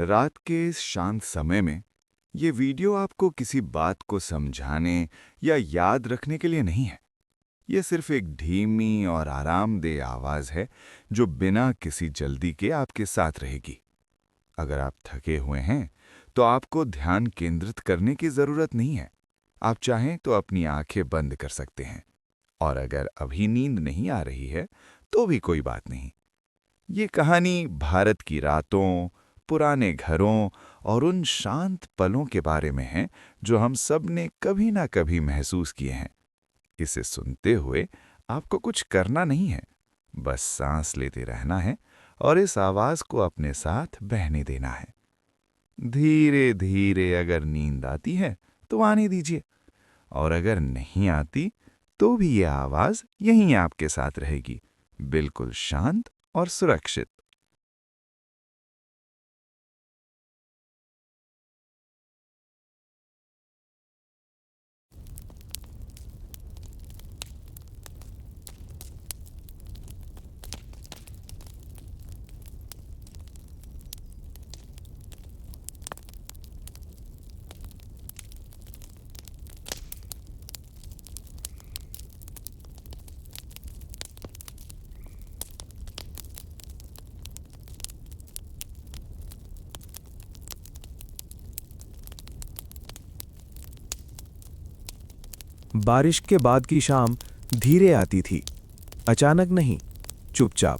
रात के इस शांत समय में ये वीडियो आपको किसी बात को समझाने या याद रखने के लिए नहीं है। ये सिर्फ एक धीमी और आरामदेह आवाज है जो बिना किसी जल्दी के आपके साथ रहेगी। अगर आप थके हुए हैं तो आपको ध्यान केंद्रित करने की जरूरत नहीं है। आप चाहें तो अपनी आंखें बंद कर सकते हैं। और अगर अभी नींद नहीं आ रही है तो भी कोई बात नहीं। ये कहानी भारत की रातों, पुराने घरों और उन शांत पलों के बारे में है जो हम सब ने कभी ना कभी महसूस किए हैं। इसे सुनते हुए आपको कुछ करना नहीं है, बस सांस लेते रहना है और इस आवाज को अपने साथ बहने देना है। धीरे धीरे अगर नींद आती है तो आने दीजिए, और अगर नहीं आती तो भी ये आवाज यहीं आपके साथ रहेगी, बिल्कुल शांत और सुरक्षित। बारिश के बाद की शाम धीरे आती थी, अचानक नहीं, चुपचाप।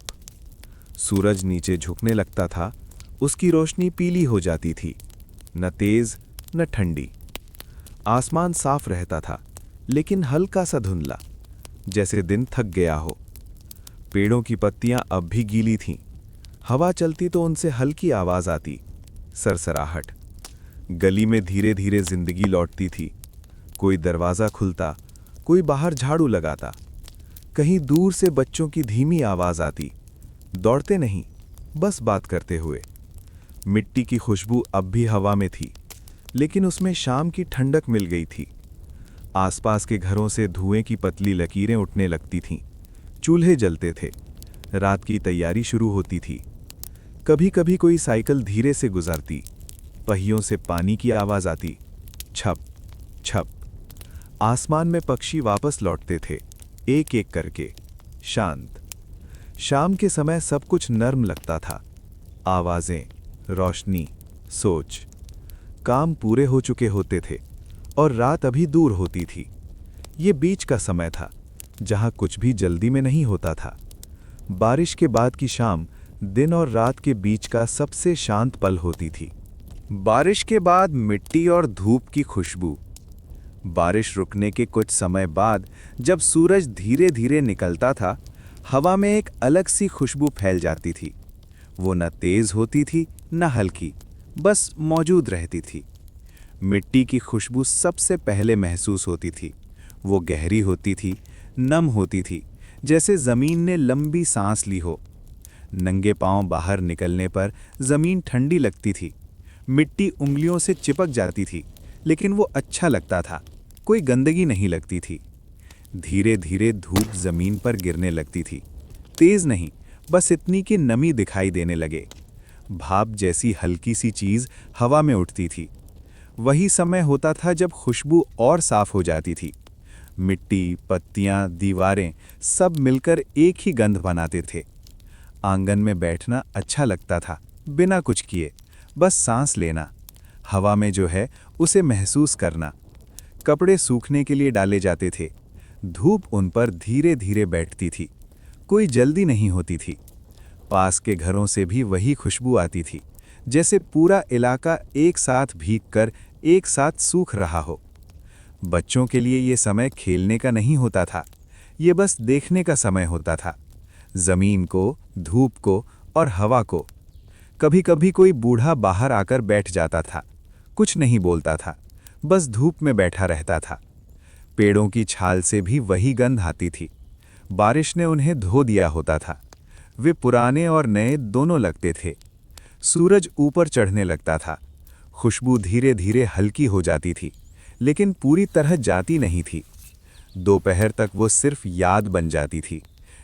सूरज नीचे झुकने लगता था, उसकी रोशनी पीली हो जाती थी, न तेज न ठंडी। आसमान साफ रहता था, लेकिन हल्का सा धुंधला, जैसे दिन थक गया हो। पेड़ों की पत्तियां अब भी गीली थीं। हवा चलती तो उनसे हल्की आवाज आती, सरसराहट। गली में धीरे धीरे जिंदगी लौटती थी। कोई दरवाजा खुलता, कोई बाहर झाड़ू लगाता। कहीं दूर से बच्चों की धीमी आवाज आती, दौड़ते नहीं, बस बात करते हुए। मिट्टी की खुशबू अब भी हवा में थी, लेकिन उसमें शाम की ठंडक मिल गई थी। आसपास के घरों से धुएं की पतली लकीरें उठने लगती थीं। चूल्हे जलते थे, रात की तैयारी शुरू होती थी। कभी कभी कोई साइकिल धीरे से गुजरती, पहियों से पानी की आवाज आती, छप छप। आसमान में पक्षी वापस लौटते थे, एक एक करके, शांत। शाम के समय सब कुछ नर्म लगता था। आवाजें, रोशनी, सोच। काम पूरे हो चुके होते थे और रात अभी दूर होती थी। ये बीच का समय था, जहां कुछ भी जल्दी में नहीं होता था। बारिश के बाद की शाम दिन और रात के बीच का सबसे शांत पल होती थी। बारिश के बाद मिट्टी और धूप की खुशबू। बारिश रुकने के कुछ समय बाद जब सूरज धीरे धीरे निकलता था, हवा में एक अलग सी खुशबू फैल जाती थी। वो न तेज होती थी न हल्की, बस मौजूद रहती थी। मिट्टी की खुशबू सबसे पहले महसूस होती थी। वो गहरी होती थी, नम होती थी, जैसे जमीन ने लंबी सांस ली हो। नंगे पांव बाहर निकलने पर जमीन ठंडी लगती थी। मिट्टी उंगलियों से चिपक जाती थी, लेकिन वो अच्छा लगता था, कोई गंदगी नहीं लगती थी। धीरे धीरे धूप जमीन पर गिरने लगती थी, तेज नहीं, बस इतनी कि नमी दिखाई देने लगे। भाप जैसी हल्की सी चीज हवा में उठती थी। वही समय होता था जब खुशबू और साफ हो जाती थी। मिट्टी, पत्तियां, दीवारें सब मिलकर एक ही गंध बनाते थे। आंगन में बैठना अच्छा लगता था, बिना कुछ किए, बस सांस लेना, हवा में जो है उसे महसूस करना। कपड़े सूखने के लिए डाले जाते थे। धूप उन पर धीरे धीरे बैठती थी, कोई जल्दी नहीं होती थी। पास के घरों से भी वही खुशबू आती थी, जैसे पूरा इलाका एक साथ भीगकर एक साथ सूख रहा हो। बच्चों के लिए ये समय खेलने का नहीं होता था, ये बस देखने का समय होता था। जमीन को, धूप को और हवा को। कभी कभी कोई बूढ़ा बाहर आकर बैठ जाता था, कुछ नहीं बोलता था, बस धूप में बैठा रहता था। पेड़ों की छाल से भी वही गंध आती थी। बारिश ने उन्हें धो दिया होता था। वे पुराने और नए दोनों लगते थे। सूरज ऊपर चढ़ने लगता था। खुशबू धीरे धीरे हल्की हो जाती थी, लेकिन पूरी तरह जाती नहीं थी। दोपहर तक वो सिर्फ याद बन जाती थी,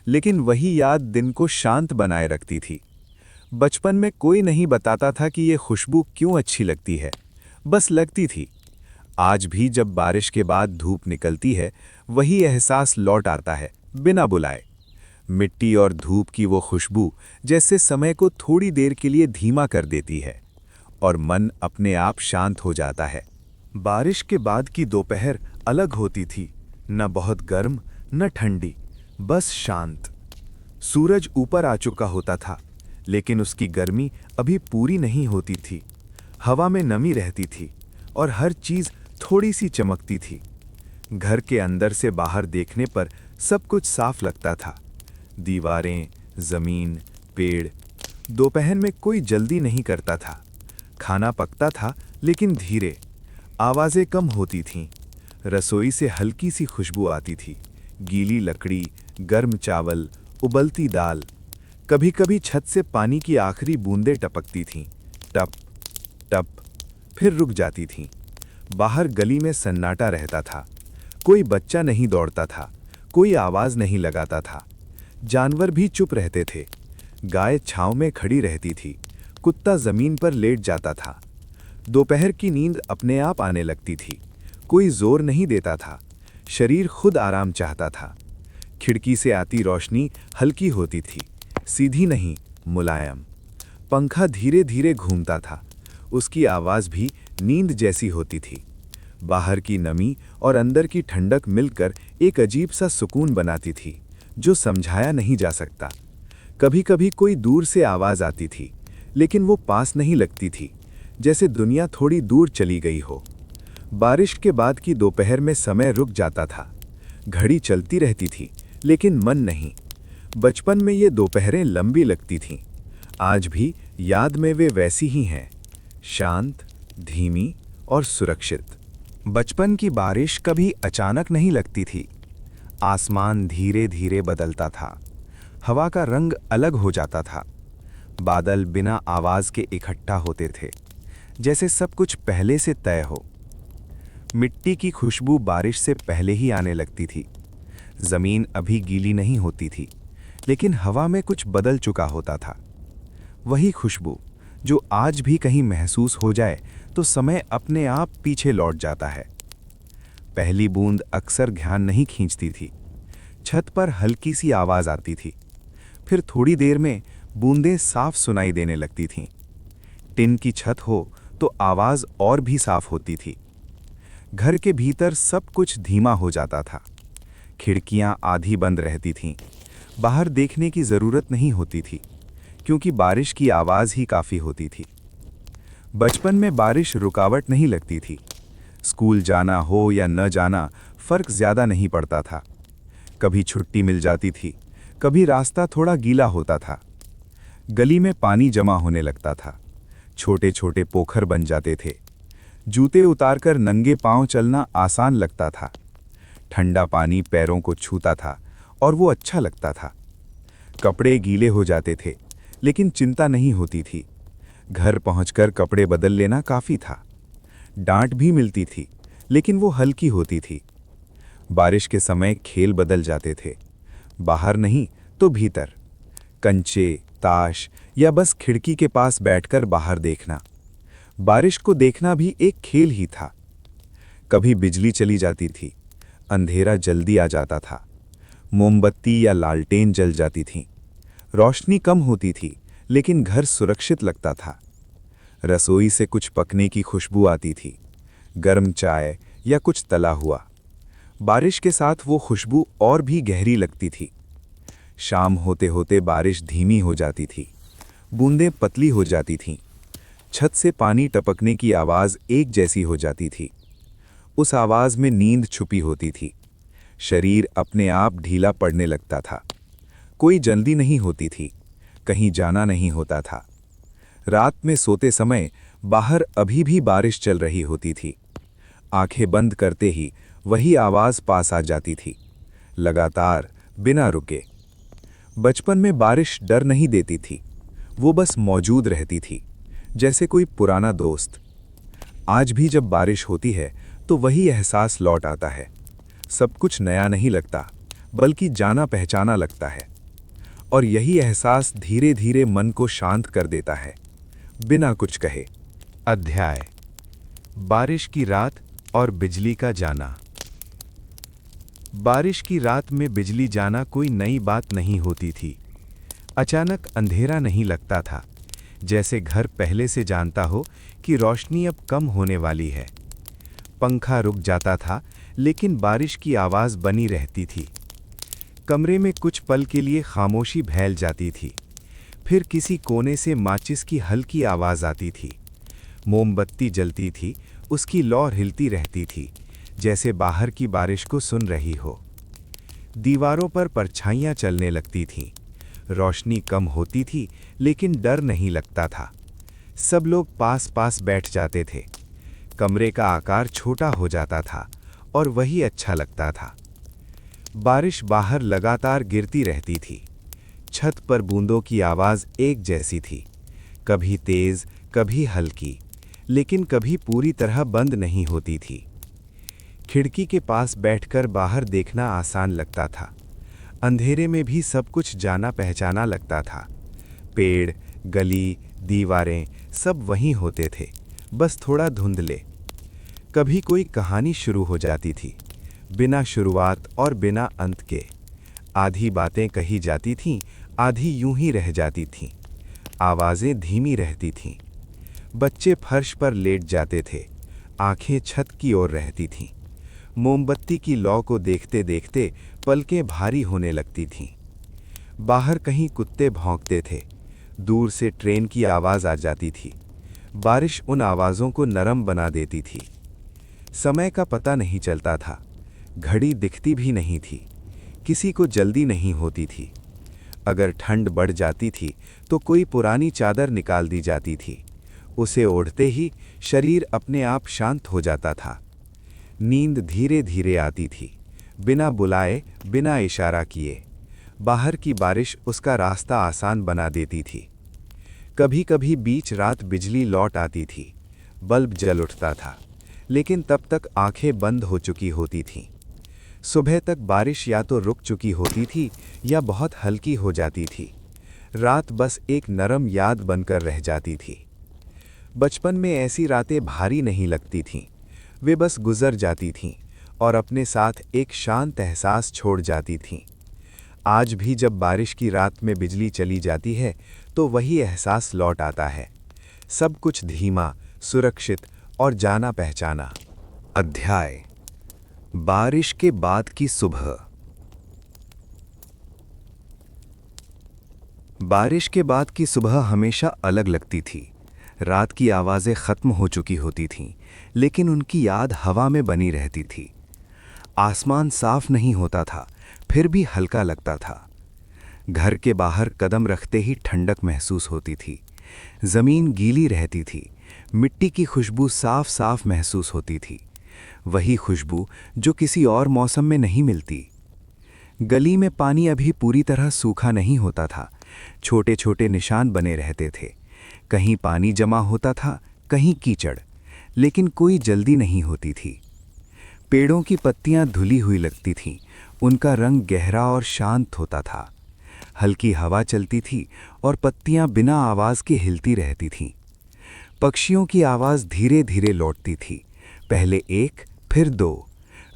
लेकिन वही याद दिन को शांत बनाए रखती थी। बचपन में कोई नहीं बताता था कि ये खुशबू क्यों अच्छी लगती है, बस लगती थी। आज भी जब बारिश के बाद धूप निकलती है, वही एहसास लौट आता है, बिना बुलाए। मिट्टी और धूप की वो खुशबू जैसे समय को थोड़ी देर के लिए धीमा कर देती है और मन अपने आप शांत हो जाता है। बारिश के बाद की दोपहर अलग होती थी, न बहुत गर्म न ठंडी, बस शांत। सूरज ऊपर आ चुका होता था, लेकिन उसकी गर्मी अभी पूरी नहीं होती थी। हवा में नमी रहती थी और हर चीज थोड़ी सी चमकती थी। घर के अंदर से बाहर देखने पर सब कुछ साफ लगता था। दीवारें, जमीन, पेड़। दोपहर में कोई जल्दी नहीं करता था। खाना पकता था, लेकिन धीरे। आवाजें कम होती थीं। रसोई से हल्की सी खुशबू आती थी। गीली लकड़ी, गर्म चावल, उबलती दाल। कभी कभी छत से पानी की आखिरी बूंदें टपकती थीं, टप टप, फिर रुक जाती थीं। बाहर गली में सन्नाटा रहता था। कोई बच्चा नहीं दौड़ता था, कोई आवाज नहीं लगाता था। जानवर भी चुप रहते थे। गाय छांव में खड़ी रहती थी, कुत्ता जमीन पर लेट जाता था। दोपहर की नींद अपने आप आने लगती थी। कोई जोर नहीं देता था, शरीर खुद आराम चाहता था। खिड़की से आती रोशनी हल्की होती थी, सीधी नहीं, मुलायम। पंखा धीरे धीरे घूमता था, उसकी आवाज भी नींद जैसी होती थी। बाहर की नमी और अंदर की ठंडक मिलकर एक अजीब सा सुकून बनाती थी, जो समझाया नहीं जा सकता। कभी कभी कोई दूर से आवाज आती थी, लेकिन वो पास नहीं लगती थी, जैसे दुनिया थोड़ी दूर चली गई हो। बारिश के बाद की दोपहर में समय रुक जाता था। घड़ी चलती रहती थी, लेकिन मन नहीं। बचपन में ये दोपहरें लंबी लगती थीं। आज भी याद में वे वैसी ही हैं, शांत, धीमी और सुरक्षित। बचपन की बारिश कभी अचानक नहीं लगती थी। आसमान धीरे धीरे बदलता था। हवा का रंग अलग हो जाता था। बादल बिना आवाज के इकट्ठा होते थे, जैसे सब कुछ पहले से तय हो। मिट्टी की खुशबू बारिश से पहले ही आने लगती थी। जमीन अभी गीली नहीं होती थी, लेकिन हवा में कुछ बदल चुका होता था। वही खुशबू जो आज भी कहीं महसूस हो जाए तो समय अपने आप पीछे लौट जाता है। पहली बूंद अक्सर ध्यान नहीं खींचती थी। छत पर हल्की सी आवाज आती थी, फिर थोड़ी देर में बूंदें साफ सुनाई देने लगती थीं। टिन की छत हो तो आवाज और भी साफ होती थी। घर के भीतर सब कुछ धीमा हो जाता था। खिड़कियां आधी बंद रहती थीं। बाहर देखने की जरूरत नहीं होती थी, क्योंकि बारिश की आवाज ही काफी होती थी। बचपन में बारिश रुकावट नहीं लगती थी। स्कूल जाना हो या न जाना, फर्क ज्यादा नहीं पड़ता था। कभी छुट्टी मिल जाती थी, कभी रास्ता थोड़ा गीला होता था। गली में पानी जमा होने लगता था। छोटे छोटे पोखर बन जाते थे। जूते उतारकर नंगे पांव चलना आसान लगता था। ठंडा पानी पैरों को छूता था और वो अच्छा लगता था। कपड़े गीले हो जाते थे, लेकिन चिंता नहीं होती थी। घर पहुंचकर कपड़े बदल लेना काफी था। डांट भी मिलती थी, लेकिन वो हल्की होती थी। बारिश के समय खेल बदल जाते थे। बाहर नहीं तो भीतर, कंचे, ताश या बस खिड़की के पास बैठकर बाहर देखना। बारिश को देखना भी एक खेल ही था। कभी बिजली चली जाती थी, अंधेरा जल्दी आ जाता था। मोमबत्ती या लालटेन जल जाती थीं। रोशनी कम होती थी, लेकिन घर सुरक्षित लगता था। रसोई से कुछ पकने की खुशबू आती थी, गर्म चाय या कुछ तला हुआ। बारिश के साथ वो खुशबू और भी गहरी लगती थी। शाम होते होते बारिश धीमी हो जाती थी। बूंदें पतली हो जाती थीं। छत से पानी टपकने की आवाज एक जैसी हो जाती थी। उस आवाज में नींद छुपी होती थी। शरीर अपने आप ढीला पड़ने लगता था। कोई जल्दी नहीं होती थी, कहीं जाना नहीं होता था। रात में सोते समय बाहर अभी भी बारिश चल रही होती थी। आंखें बंद करते ही वही आवाज पास आ जाती थी, लगातार, बिना रुके। बचपन में बारिश डर नहीं देती थी, वो बस मौजूद रहती थी, जैसे कोई पुराना दोस्त। आज भी जब बारिश होती है तो वही एहसास लौट आता है। सब कुछ नया नहीं लगता, बल्कि जाना पहचाना लगता है। और यही एहसास धीरे धीरे मन को शांत कर देता है, बिना कुछ कहे। अध्याय: बारिश की रात और बिजली का जाना। बारिश की रात में बिजली जाना कोई नई बात नहीं होती थी। अचानक अंधेरा नहीं लगता था, जैसे घर पहले से जानता हो कि रोशनी अब कम होने वाली है। पंखा रुक जाता था, लेकिन बारिश की आवाज़ बनी रहती थी। कमरे में कुछ पल के लिए खामोशी फैल जाती थी। फिर किसी कोने से माचिस की हल्की आवाज़ आती थी। मोमबत्ती जलती थी, उसकी लौ हिलती रहती थी, जैसे बाहर की बारिश को सुन रही हो। दीवारों पर परछाइयाँ चलने लगती थीं। रोशनी कम होती थी, लेकिन डर नहीं लगता था। सब लोग पास पास बैठ जाते थे। कमरे का आकार छोटा हो जाता था और वही अच्छा लगता था। बारिश बाहर लगातार गिरती रहती थी। छत पर बूंदों की आवाज़ एक जैसी थी, कभी तेज़, कभी हल्की, लेकिन कभी पूरी तरह बंद नहीं होती थी। खिड़की के पास बैठकर बाहर देखना आसान लगता था। अंधेरे में भी सब कुछ जाना पहचाना लगता था। पेड़, गली, दीवारें सब वहीं होते थे, बस थोड़ा धुंधले। कभी कोई कहानी शुरू हो जाती थी, बिना शुरुआत और बिना अंत के। आधी बातें कही जाती थीं, आधी यूं ही रह जाती थीं। आवाज़ें धीमी रहती थीं। बच्चे फर्श पर लेट जाते थे, आंखें छत की ओर रहती थीं। मोमबत्ती की लौ को देखते देखते पलकें भारी होने लगती थीं। बाहर कहीं कुत्ते भौंकते थे। दूर से ट्रेन की आवाज़ आ जाती थी। बारिश उन आवाज़ों को नरम बना देती थी। समय का पता नहीं चलता था। घड़ी दिखती भी नहीं थी। किसी को जल्दी नहीं होती थी। अगर ठंड बढ़ जाती थी तो कोई पुरानी चादर निकाल दी जाती थी। उसे ओढ़ते ही शरीर अपने आप शांत हो जाता था। नींद धीरे धीरे आती थी, बिना बुलाए, बिना इशारा किए। बाहर की बारिश उसका रास्ता आसान बना देती थी। कभी कभी बीच रात बिजली लौट आती थी। बल्ब जल उठता था, लेकिन तब तक आंखें बंद हो चुकी होती थीं। सुबह तक बारिश या तो रुक चुकी होती थी या बहुत हल्की हो जाती थी। रात बस एक नरम याद बनकर रह जाती थी। बचपन में ऐसी रातें भारी नहीं लगती थीं। वे बस गुजर जाती थीं और अपने साथ एक शांत एहसास छोड़ जाती थीं। आज भी जब बारिश की रात में बिजली चली जाती है तो वही एहसास लौट आता है। सब कुछ धीमा, सुरक्षित और जाना पहचाना। अध्याय: बारिश के बाद की सुबह। बारिश के बाद की सुबह हमेशा अलग लगती थी। रात की आवाज़ें ख़त्म हो चुकी होती थीं, लेकिन उनकी याद हवा में बनी रहती थी। आसमान साफ नहीं होता था, फिर भी हल्का लगता था। घर के बाहर कदम रखते ही ठंडक महसूस होती थी। ज़मीन गीली रहती थी। मिट्टी की खुशबू साफ साफ महसूस होती थी, वही खुशबू जो किसी और मौसम में नहीं मिलती। गली में पानी अभी पूरी तरह सूखा नहीं होता था। छोटे छोटे निशान बने रहते थे। कहीं पानी जमा होता था, कहीं कीचड़, लेकिन कोई जल्दी नहीं होती थी। पेड़ों की पत्तियां धुली हुई लगती थीं, उनका रंग गहरा और शांत होता था। हल्की हवा चलती थी और पत्तियां बिना आवाज़ के हिलती रहती थीं। पक्षियों की आवाज़ धीरे धीरे लौटती थी, पहले एक, फिर दो।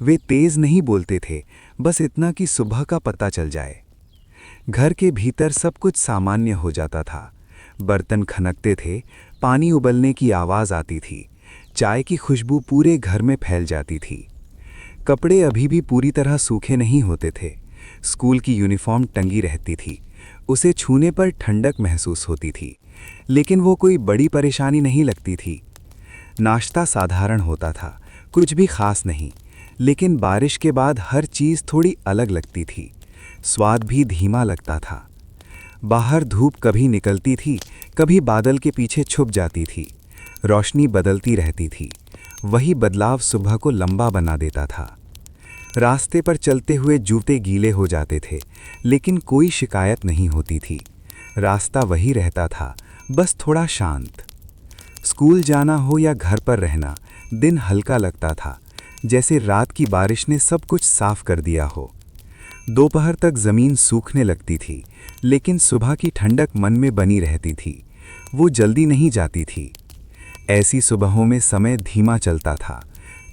वे तेज़ नहीं बोलते थे, बस इतना कि सुबह का पता चल जाए। घर के भीतर सब कुछ सामान्य हो जाता था। बर्तन खनकते थे, पानी उबलने की आवाज़ आती थी, चाय की खुशबू पूरे घर में फैल जाती थी। कपड़े अभी भी पूरी तरह सूखे नहीं होते थे। स्कूल की यूनिफॉर्म टंगी रहती थी, उसे छूने पर ठंडक महसूस होती थी, लेकिन वो कोई बड़ी परेशानी नहीं लगती थी। नाश्ता साधारण होता था, कुछ भी खास नहीं, लेकिन बारिश के बाद हर चीज़ थोड़ी अलग लगती थी। स्वाद भी धीमा लगता था। बाहर धूप कभी निकलती थी, कभी बादल के पीछे छुप जाती थी। रोशनी बदलती रहती थी, वही बदलाव सुबह को लंबा बना देता था। रास्ते पर चलते हुए जूते गीले हो जाते थे, लेकिन कोई शिकायत नहीं होती थी। रास्ता वही रहता था, बस थोड़ा शांत। स्कूल जाना हो या घर पर रहना, दिन हल्का लगता था, जैसे रात की बारिश ने सब कुछ साफ कर दिया हो। दोपहर तक जमीन सूखने लगती थी, लेकिन सुबह की ठंडक मन में बनी रहती थी। वो जल्दी नहीं जाती थी। ऐसी सुबहों में समय धीमा चलता था।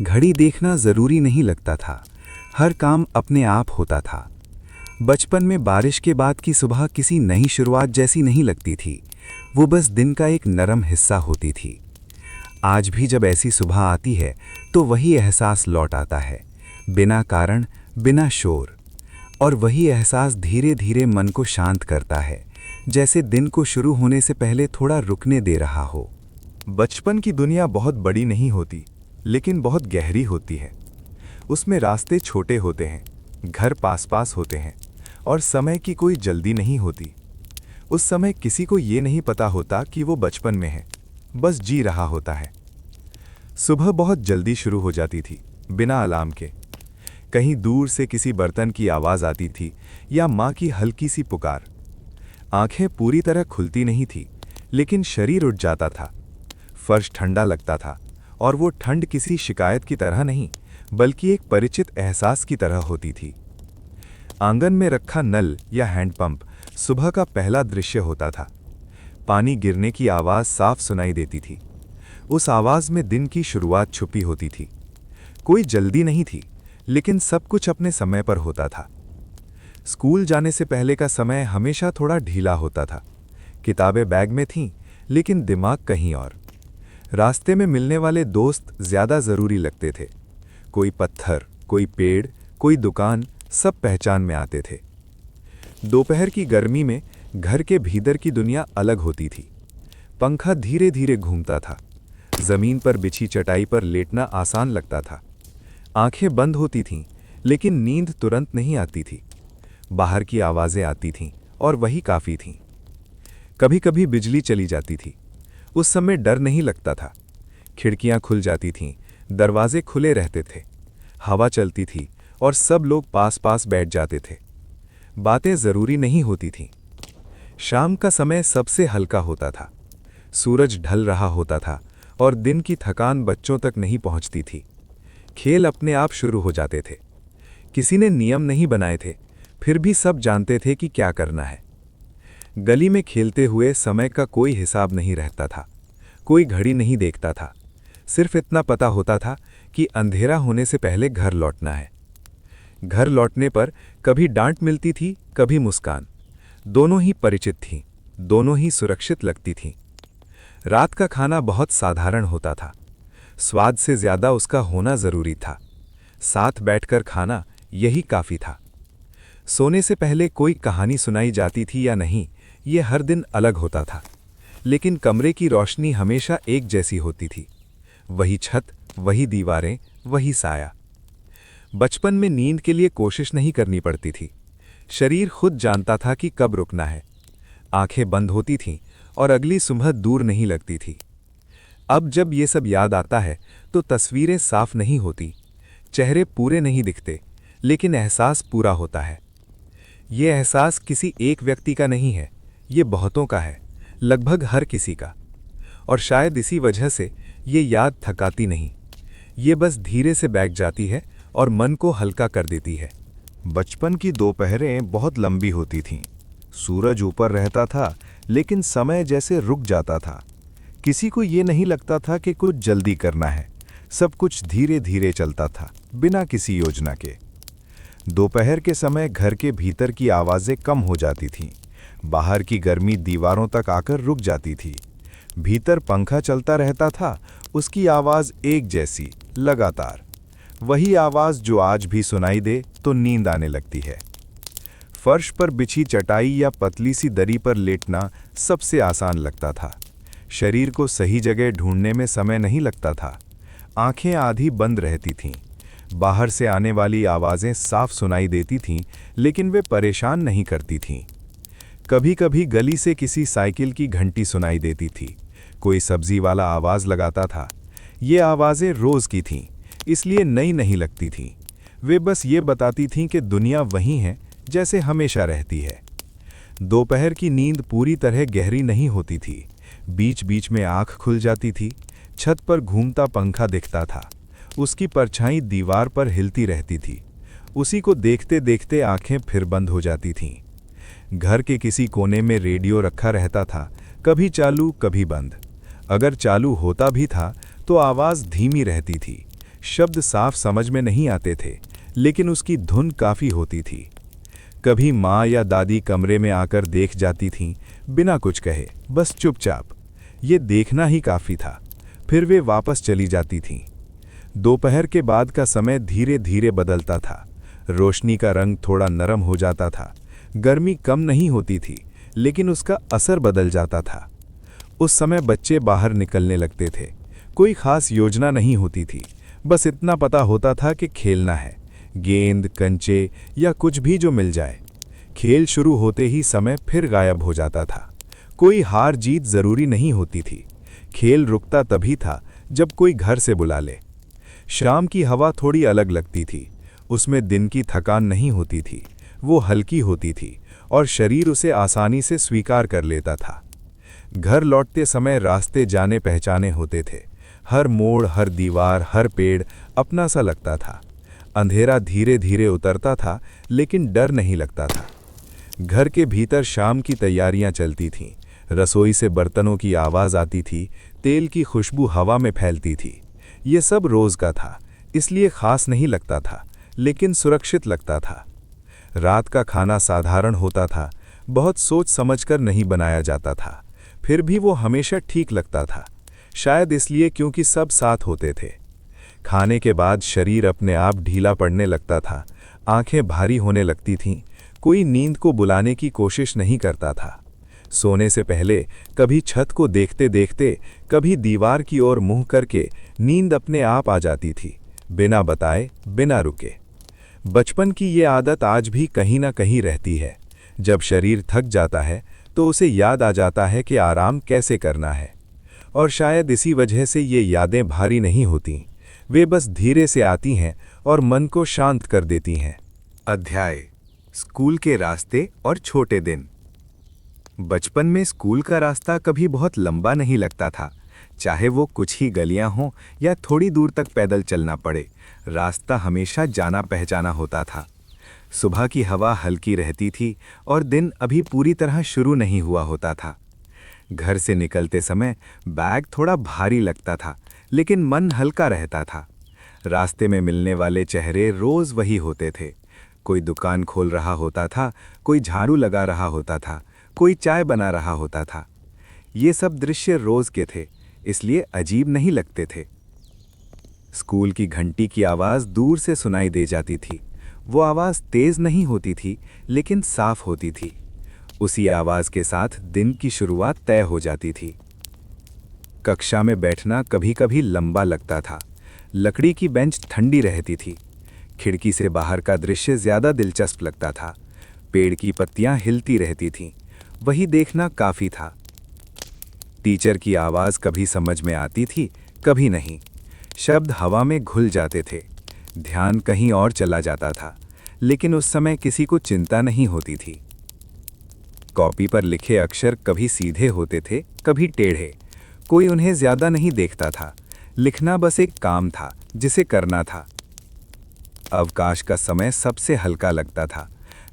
घड़ी देखना जरूरी नहीं लगता था। हर काम अपने आप होता था। बचपन में बारिश के बाद की सुबह किसी नई शुरुआत जैसी नहीं लगती थी। वो बस दिन का एक नरम हिस्सा होती थी। आज भी जब ऐसी सुबह आती है तो वही एहसास लौट आता है, बिना कारण, बिना शोर। और वही एहसास धीरे धीरे मन को शांत करता है, जैसे दिन को शुरू होने से पहले थोड़ा रुकने दे रहा हो। बचपन की दुनिया बहुत बड़ी नहीं होती, लेकिन बहुत गहरी होती है। उसमें रास्ते छोटे होते हैं, घर पास पास होते हैं और समय की कोई जल्दी नहीं होती। उस समय किसी को ये नहीं पता होता कि वो बचपन में है, बस जी रहा होता है। सुबह बहुत जल्दी शुरू हो जाती थी, बिना अलार्म के। कहीं दूर से किसी बर्तन की आवाज़ आती थी या माँ की हल्की सी पुकार। आंखें पूरी तरह खुलती नहीं थी, लेकिन शरीर उठ जाता था। फर्श ठंडा लगता था और वो ठंड किसी शिकायत की तरह नहीं, बल्कि एक परिचित एहसास की तरह होती थी। आंगन में रखा नल या हैंडपंप सुबह का पहला दृश्य होता था। पानी गिरने की आवाज़ साफ सुनाई देती थी। उस आवाज़ में दिन की शुरुआत छुपी होती थी। कोई जल्दी नहीं थी, लेकिन सब कुछ अपने समय पर होता था। स्कूल जाने से पहले का समय हमेशा थोड़ा ढीला होता था। किताबें बैग में थीं, लेकिन दिमाग कहीं और। रास्ते में मिलने वाले दोस्त ज़्यादा ज़रूरी लगते थे। कोई पत्थर, कोई पेड़, कोई दुकान, सब पहचान में आते थे। दोपहर की गर्मी में घर के भीतर की दुनिया अलग होती थी। पंखा धीरे धीरे घूमता था। जमीन पर बिछी चटाई पर लेटना आसान लगता था। आंखें बंद होती थीं, लेकिन नींद तुरंत नहीं आती थी। बाहर की आवाज़ें आती थीं और वही काफ़ी थीं। कभी कभी बिजली चली जाती थी। उस समय डर नहीं लगता था। खिड़कियां खुल जाती थीं, दरवाजे खुले रहते थे, हवा चलती थी और सब लोग पास पास बैठ जाते थे। बातें ज़रूरी नहीं होती थीं। शाम का समय सबसे हल्का होता था। सूरज ढल रहा होता था और दिन की थकान बच्चों तक नहीं पहुंचती थी। खेल अपने आप शुरू हो जाते थे। किसी ने नियम नहीं बनाए थे, फिर भी सब जानते थे कि क्या करना है। गली में खेलते हुए समय का कोई हिसाब नहीं रहता था। कोई घड़ी नहीं देखता था। सिर्फ इतना पता होता था कि अंधेरा होने से पहले घर लौटना है। घर लौटने पर कभी डांट मिलती थी, कभी मुस्कान। दोनों ही परिचित थीं, दोनों ही सुरक्षित लगती थीं। रात का खाना बहुत साधारण होता था। स्वाद से ज़्यादा उसका होना ज़रूरी था। साथ बैठकर खाना, यही काफ़ी था। सोने से पहले कोई कहानी सुनाई जाती थी या नहीं, ये हर दिन अलग होता था, लेकिन कमरे की रोशनी हमेशा एक जैसी होती थी। वही छत, वही दीवारें, वही साया। बचपन में नींद के लिए कोशिश नहीं करनी पड़ती थी। शरीर खुद जानता था कि कब रुकना है। आंखें बंद होती थीं और अगली सुबह दूर नहीं लगती थी। अब जब ये सब याद आता है तो तस्वीरें साफ नहीं होती, चेहरे पूरे नहीं दिखते, लेकिन एहसास पूरा होता है। ये एहसास किसी एक व्यक्ति का नहीं है, ये बहुतों का है, लगभग हर किसी का। और शायद इसी वजह से ये याद थकाती नहीं, ये बस धीरे से बैठ जाती है और मन को हल्का कर देती है। बचपन की दोपहरें बहुत लंबी होती थीं। सूरज ऊपर रहता था, लेकिन समय जैसे रुक जाता था। किसी को ये नहीं लगता था कि कुछ जल्दी करना है। सब कुछ धीरे धीरे चलता था, बिना किसी योजना के। दोपहर के समय घर के भीतर की आवाज़ें कम हो जाती थीं। बाहर की गर्मी दीवारों तक आकर रुक जाती थी। भीतर पंखा चलता रहता था, उसकी आवाज़ एक जैसी, लगातार। वही आवाज़ जो आज भी सुनाई दे तो नींद आने लगती है। फर्श पर बिछी चटाई या पतली सी दरी पर लेटना सबसे आसान लगता था। शरीर को सही जगह ढूंढने में समय नहीं लगता था। आंखें आधी बंद रहती थीं। बाहर से आने वाली आवाज़ें साफ सुनाई देती थीं, लेकिन वे परेशान नहीं करती थीं। कभी कभी गली से किसी साइकिल की घंटी सुनाई देती थी। कोई सब्जी वाला आवाज़ लगाता था। ये आवाज़ें रोज़ की थीं, इसलिए नई नहीं लगती थीं। वे बस ये बताती थीं कि दुनिया वही है जैसे हमेशा रहती है। दोपहर की नींद पूरी तरह गहरी नहीं होती थी। बीच बीच में आँख खुल जाती थी। छत पर घूमता पंखा दिखता था। उसकी परछाई दीवार पर हिलती रहती थी उसी को देखते देखते आंखें फिर बंद हो जाती थीं। घर के किसी कोने में रेडियो रखा रहता था, कभी चालू कभी बंद। अगर चालू होता भी था तो आवाज़ धीमी रहती थी, शब्द साफ समझ में नहीं आते थे, लेकिन उसकी धुन काफ़ी होती थी। कभी माँ या दादी कमरे में आकर देख जाती थीं, बिना कुछ कहे, बस चुपचाप। ये देखना ही काफ़ी था। फिर वे वापस चली जाती थीं। दोपहर के बाद का समय धीरे धीरे बदलता था। रोशनी का रंग थोड़ा नरम हो जाता था। गर्मी कम नहीं होती थी, लेकिन उसका असर बदल जाता था। उस समय बच्चे बाहर निकलने लगते थे। कोई खास योजना नहीं होती थी, बस इतना पता होता था कि खेलना है, गेंद, कंचे या कुछ भी जो मिल जाए। खेल शुरू होते ही समय फिर गायब हो जाता था। कोई हार जीत जरूरी नहीं होती थी। खेल रुकता तभी था जब कोई घर से बुला ले। शाम की हवा थोड़ी अलग लगती थी। उसमें दिन की थकान नहीं होती थी, वो हल्की होती थी और शरीर उसे आसानी से स्वीकार कर लेता था। घर लौटते समय रास्ते जाने पहचाने होते थे। हर मोड़, हर दीवार, हर पेड़ अपना सा लगता था। अंधेरा धीरे धीरे उतरता था, लेकिन डर नहीं लगता था। घर के भीतर शाम की तैयारियां चलती थीं। रसोई से बर्तनों की आवाज़ आती थी, तेल की खुशबू हवा में फैलती थी। ये सब रोज़ का था, इसलिए खास नहीं लगता था, लेकिन सुरक्षित लगता था। रात का खाना साधारण होता था, बहुत सोच समझकर नहीं बनाया जाता था, फिर भी वो हमेशा ठीक लगता था। शायद इसलिए क्योंकि सब साथ होते थे। खाने के बाद शरीर अपने आप ढीला पड़ने लगता था, आंखें भारी होने लगती थीं। कोई नींद को बुलाने की कोशिश नहीं करता था। सोने से पहले कभी छत को देखते देखते, कभी दीवार की ओर मुंह करके नींद अपने आप आ जाती थी, बिना बताए, बिना रुके। बचपन की ये आदत आज भी कहीं ना कहीं रहती है। जब शरीर थक जाता है तो उसे याद आ जाता है कि आराम कैसे करना है। और शायद इसी वजह से ये यादें भारी नहीं होती, वे बस धीरे से आती हैं और मन को शांत कर देती हैं। अध्याय: स्कूल के रास्ते और छोटे दिन। बचपन में स्कूल का रास्ता कभी बहुत लंबा नहीं लगता था। चाहे वो कुछ ही गलियां हों या थोड़ी दूर तक पैदल चलना पड़े, रास्ता हमेशा जाना पहचाना होता था। सुबह की हवा हल्की रहती थी और दिन अभी पूरी तरह शुरू नहीं हुआ होता था। घर से निकलते समय बैग थोड़ा भारी लगता था, लेकिन मन हल्का रहता था। रास्ते में मिलने वाले चेहरे रोज वही होते थे। कोई दुकान खोल रहा होता था, कोई झाड़ू लगा रहा होता था, कोई चाय बना रहा होता था। ये सब दृश्य रोज के थे, इसलिए अजीब नहीं लगते थे। स्कूल की घंटी की आवाज़ दूर से सुनाई दे जाती थी। वो आवाज़ तेज नहीं होती थी, लेकिन साफ होती थी। उसी आवाज़ के साथ दिन की शुरुआत तय हो जाती थी। कक्षा में बैठना कभी कभी लंबा लगता था। लकड़ी की बेंच ठंडी रहती थी। खिड़की से बाहर का दृश्य ज़्यादा दिलचस्प लगता था। पेड़ की पत्तियां हिलती रहती थीं, वही देखना काफ़ी था। टीचर की आवाज़ कभी समझ में आती थी, कभी नहीं। शब्द हवा में घुल जाते थे, ध्यान कहीं और चला जाता था, लेकिन उस समय किसी को चिंता नहीं होती थी। कॉपी पर लिखे अक्षर कभी सीधे होते थे, कभी टेढ़े। कोई उन्हें ज़्यादा नहीं देखता था। लिखना बस एक काम था जिसे करना था। अवकाश का समय सबसे हल्का लगता था।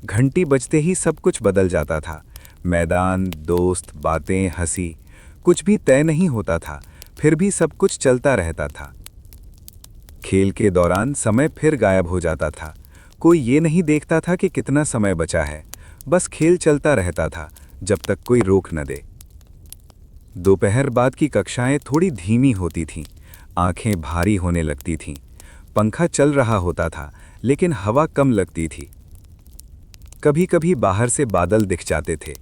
घंटी बजते ही सब कुछ बदल जाता था। मैदान, दोस्त, बातें, हंसी, कुछ भी तय नहीं होता था, फिर भी सब कुछ चलता रहता था। खेल के दौरान समय फिर गायब हो जाता था। कोई ये नहीं देखता था कि कितना समय बचा है, बस खेल चलता रहता था जब तक कोई रोक न दे। दोपहर बाद की कक्षाएं थोड़ी धीमी होती थीं, आंखें भारी होने लगती थीं। पंखा चल रहा होता था, लेकिन हवा कम लगती थी। कभी कभी बाहर से बादल दिख जाते थे,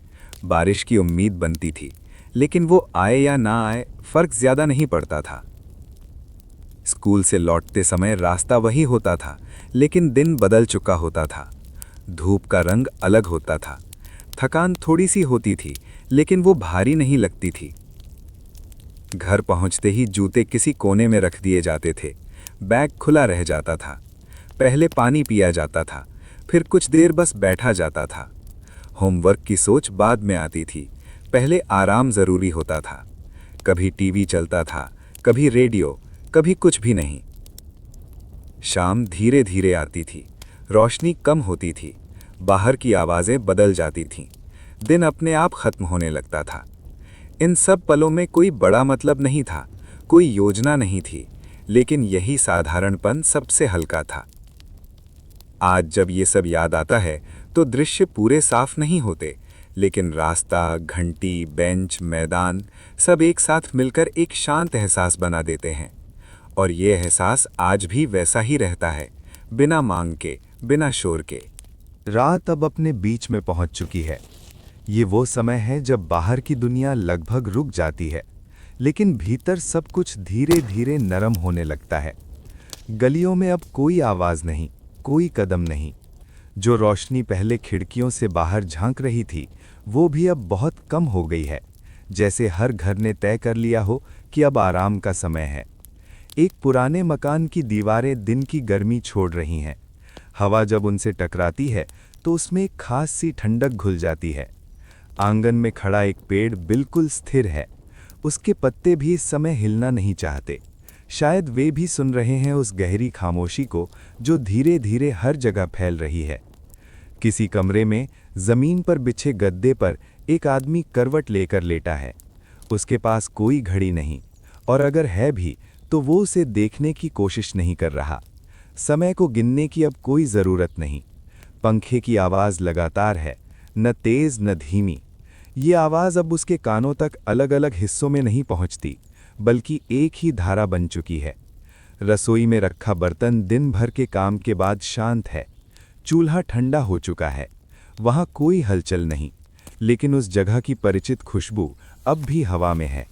बारिश की उम्मीद बनती थी, लेकिन वो आए या ना आए फर्क ज्यादा नहीं पड़ता था। स्कूल से लौटते समय रास्ता वही होता था, लेकिन दिन बदल चुका होता था। धूप का रंग अलग होता था। थकान थोड़ी सी होती थी, लेकिन वो भारी नहीं लगती थी। घर पहुंचते ही जूते किसी कोने में रख दिए जाते थे। बैग खुला रह जाता था। पहले पानी पिया जाता था, फिर कुछ देर बस बैठा जाता था। होमवर्क की सोच बाद में आती थी, पहले आराम ज़रूरी होता था। कभी टीवी चलता था, कभी रेडियो, कभी कुछ भी नहीं। शाम धीरे धीरे आती थी। रोशनी कम होती थी, बाहर की आवाज़ें बदल जाती थीं, दिन अपने आप खत्म होने लगता था। इन सब पलों में कोई बड़ा मतलब नहीं था, कोई योजना नहीं थी, लेकिन यही साधारणपन सबसे हल्का था। आज जब ये सब याद आता है तो दृश्य पूरे साफ नहीं होते, लेकिन रास्ता, घंटी, बेंच, मैदान सब एक साथ मिलकर एक शांत एहसास बना देते हैं। और ये एहसास आज भी वैसा ही रहता है, बिना मांग के, बिना शोर के। रात अब अपने बीच में पहुंच चुकी है। ये वो समय है जब बाहर की दुनिया लगभग रुक जाती है, लेकिन भीतर सब कुछ धीरे धीरे नरम होने लगता है। गलियों में अब कोई आवाज़ नहीं, कोई कदम नहीं। जो रोशनी पहले खिड़कियों से बाहर झांक रही थी, वो भी अब बहुत कम हो गई है, जैसे हर घर ने तय कर लिया हो कि अब आराम का समय है। एक पुराने मकान की दीवारें दिन की गर्मी छोड़ रही हैं। हवा जब उनसे टकराती है तो उसमें एक खास सी ठंडक घुल जाती है। आंगन में खड़ा एक पेड़ बिल्कुल स्थिर है, उसके पत्ते भी इस समय हिलना नहीं चाहते। शायद वे भी सुन रहे हैं उस गहरी खामोशी को जो धीरे धीरे हर जगह फैल रही है। किसी कमरे में जमीन पर बिछे गद्दे पर एक आदमी करवट लेकर लेटा है। उसके पास कोई घड़ी नहीं, और अगर है भी तो वो उसे देखने की कोशिश नहीं कर रहा। समय को गिनने की अब कोई ज़रूरत नहीं। पंखे की आवाज़ लगातार है, न तेज़ न धीमी। ये आवाज़ अब उसके कानों तक अलग अलग हिस्सों में नहीं पहुंचती, बल्कि एक ही धारा बन चुकी है। रसोई में रखा बर्तन दिन भर के काम के बाद शांत है। चूल्हा ठंडा हो चुका है, वहाँ कोई हलचल नहीं, लेकिन उस जगह की परिचित खुशबू अब भी हवा में है।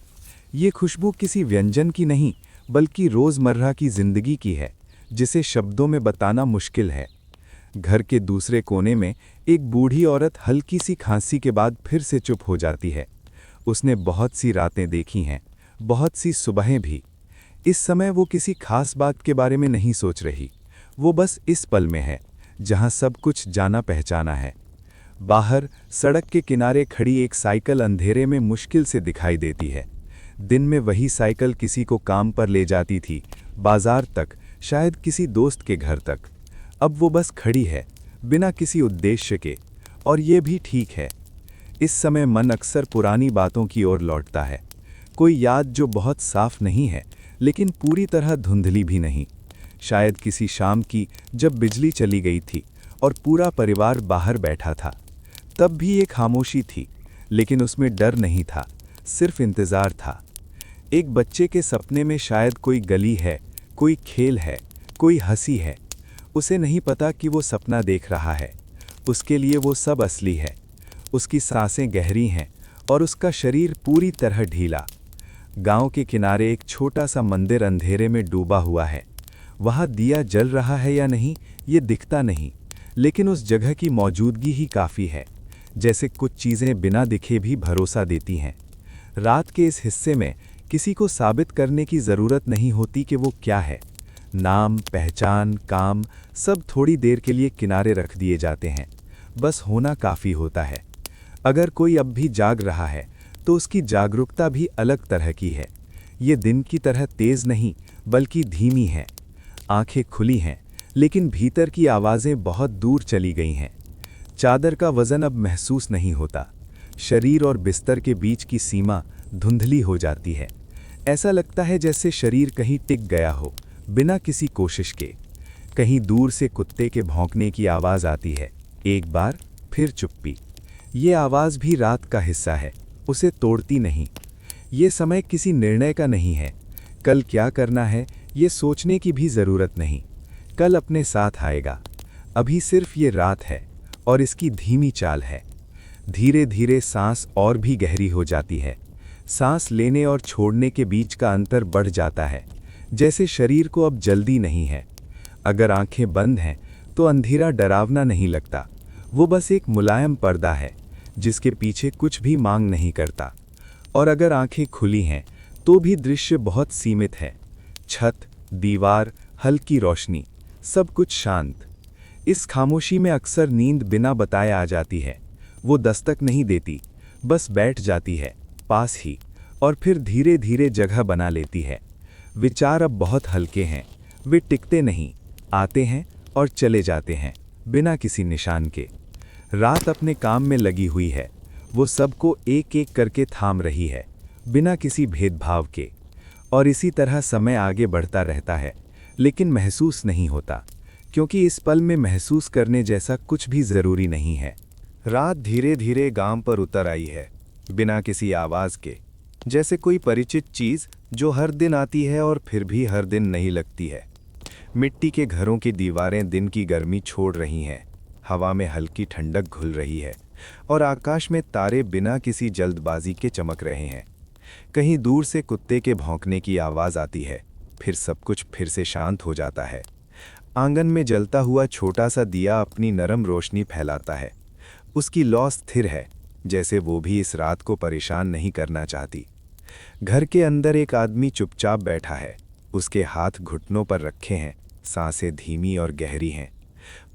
ये खुशबू किसी व्यंजन की नहीं, बल्कि रोज़मर्रा की जिंदगी की है, जिसे शब्दों में बताना मुश्किल है। घर के दूसरे कोने में एक बूढ़ी औरत हल्की सी खांसी के बाद फिर से चुप हो जाती है। उसने बहुत सी रातें देखी हैं, बहुत सी सुबहें भी। इस समय वो किसी खास बात के बारे में नहीं सोच रही, वो बस इस पल में है जहां सब कुछ जाना पहचाना है। बाहर सड़क के किनारे खड़ी एक साइकिल अंधेरे में मुश्किल से दिखाई देती है। दिन में वही साइकिल किसी को काम पर ले जाती थी, बाजार तक, शायद किसी दोस्त के घर तक। अब वो बस खड़ी है, बिना किसी उद्देश्य के, और ये भी ठीक है। इस समय मन अक्सर पुरानी बातों की ओर लौटता है। कोई याद जो बहुत साफ नहीं है, लेकिन पूरी तरह धुंधली भी नहीं। शायद किसी शाम की जब बिजली चली गई थी और पूरा परिवार बाहर बैठा था। तब भी एक खामोशी थी, लेकिन उसमें डर नहीं था, सिर्फ इंतज़ार था। एक बच्चे के सपने में शायद कोई गली है, कोई खेल है, कोई हंसी है। उसे नहीं पता कि वो सपना देख रहा है। उसके लिए वो सब असली है। उसकी सांसें गहरी हैं और उसका शरीर पूरी तरह ढीला। गांव के किनारे एक छोटा सा मंदिर अंधेरे में डूबा हुआ है। वहाँ दिया जल रहा है या नहीं ये दिखता नहीं, लेकिन उस जगह की मौजूदगी ही काफ़ी है। जैसे कुछ चीज़ें बिना दिखे भी भरोसा देती हैं। रात के इस हिस्से में किसी को साबित करने की ज़रूरत नहीं होती कि वो क्या है। नाम, पहचान, काम सब थोड़ी देर के लिए किनारे रख दिए जाते हैं। बस होना काफ़ी होता है। अगर कोई अब भी जाग रहा है तो उसकी जागरूकता भी अलग तरह की है। ये दिन की तरह तेज़ नहीं, बल्कि धीमी है। आंखें खुली हैं, लेकिन भीतर की आवाज़ें बहुत दूर चली गई हैं। चादर का वज़न अब महसूस नहीं होता। शरीर और बिस्तर के बीच की सीमा धुंधली हो जाती है। ऐसा लगता है जैसे शरीर कहीं टिक गया हो, बिना किसी कोशिश के। कहीं दूर से कुत्ते के भौंकने की आवाज़ आती है, एक बार फिर चुप्पी। ये आवाज़ भी रात का हिस्सा है, उसे तोड़ती नहीं। ये समय किसी निर्णय का नहीं है। कल क्या करना है ये सोचने की भी ज़रूरत नहीं। कल अपने साथ आएगा। अभी सिर्फ ये रात है और इसकी धीमी चाल है। धीरे धीरे सांस और भी गहरी हो जाती है। सांस लेने और छोड़ने के बीच का अंतर बढ़ जाता है, जैसे शरीर को अब जल्दी नहीं है। अगर आंखें बंद हैं तो अंधेरा डरावना नहीं लगता। वो बस एक मुलायम पर्दा है जिसके पीछे कुछ भी मांग नहीं करता। और अगर आंखें खुली हैं तो भी दृश्य बहुत सीमित है। छत, दीवार, हल्की रोशनी, सब कुछ शांत। इस खामोशी में अक्सर नींद बिना बताए आ जाती है। वो दस्तक नहीं देती, बस बैठ जाती है पास ही, और फिर धीरे धीरे जगह बना लेती है। विचार अब बहुत हल्के हैं, वे टिकते नहीं, आते हैं और चले जाते हैं, बिना किसी निशान के। रात अपने काम में लगी हुई है, वो सबको एक एक करके थाम रही है, बिना किसी भेदभाव के। और इसी तरह समय आगे बढ़ता रहता है, लेकिन महसूस नहीं होता, क्योंकि इस पल में महसूस करने जैसा कुछ भी ज़रूरी नहीं है। रात धीरे धीरे गांव पर उतर आई है, बिना किसी आवाज़ के, जैसे कोई परिचित चीज़ जो हर दिन आती है और फिर भी हर दिन नहीं लगती है। मिट्टी के घरों की दीवारें दिन की गर्मी छोड़ रही हैं, हवा में हल्की ठंडक घुल रही है, और आकाश में तारे बिना किसी जल्दबाजी के चमक रहे हैं। कहीं दूर से कुत्ते के भौंकने की आवाज़ आती है, फिर सब कुछ फिर से शांत हो जाता है। आंगन में जलता हुआ छोटा सा दिया अपनी नरम रोशनी फैलाता है। उसकी लौ स्थिर है, जैसे वो भी इस रात को परेशान नहीं करना चाहती। घर के अंदर एक आदमी चुपचाप बैठा है, उसके हाथ घुटनों पर रखे हैं, सांसें धीमी और गहरी हैं।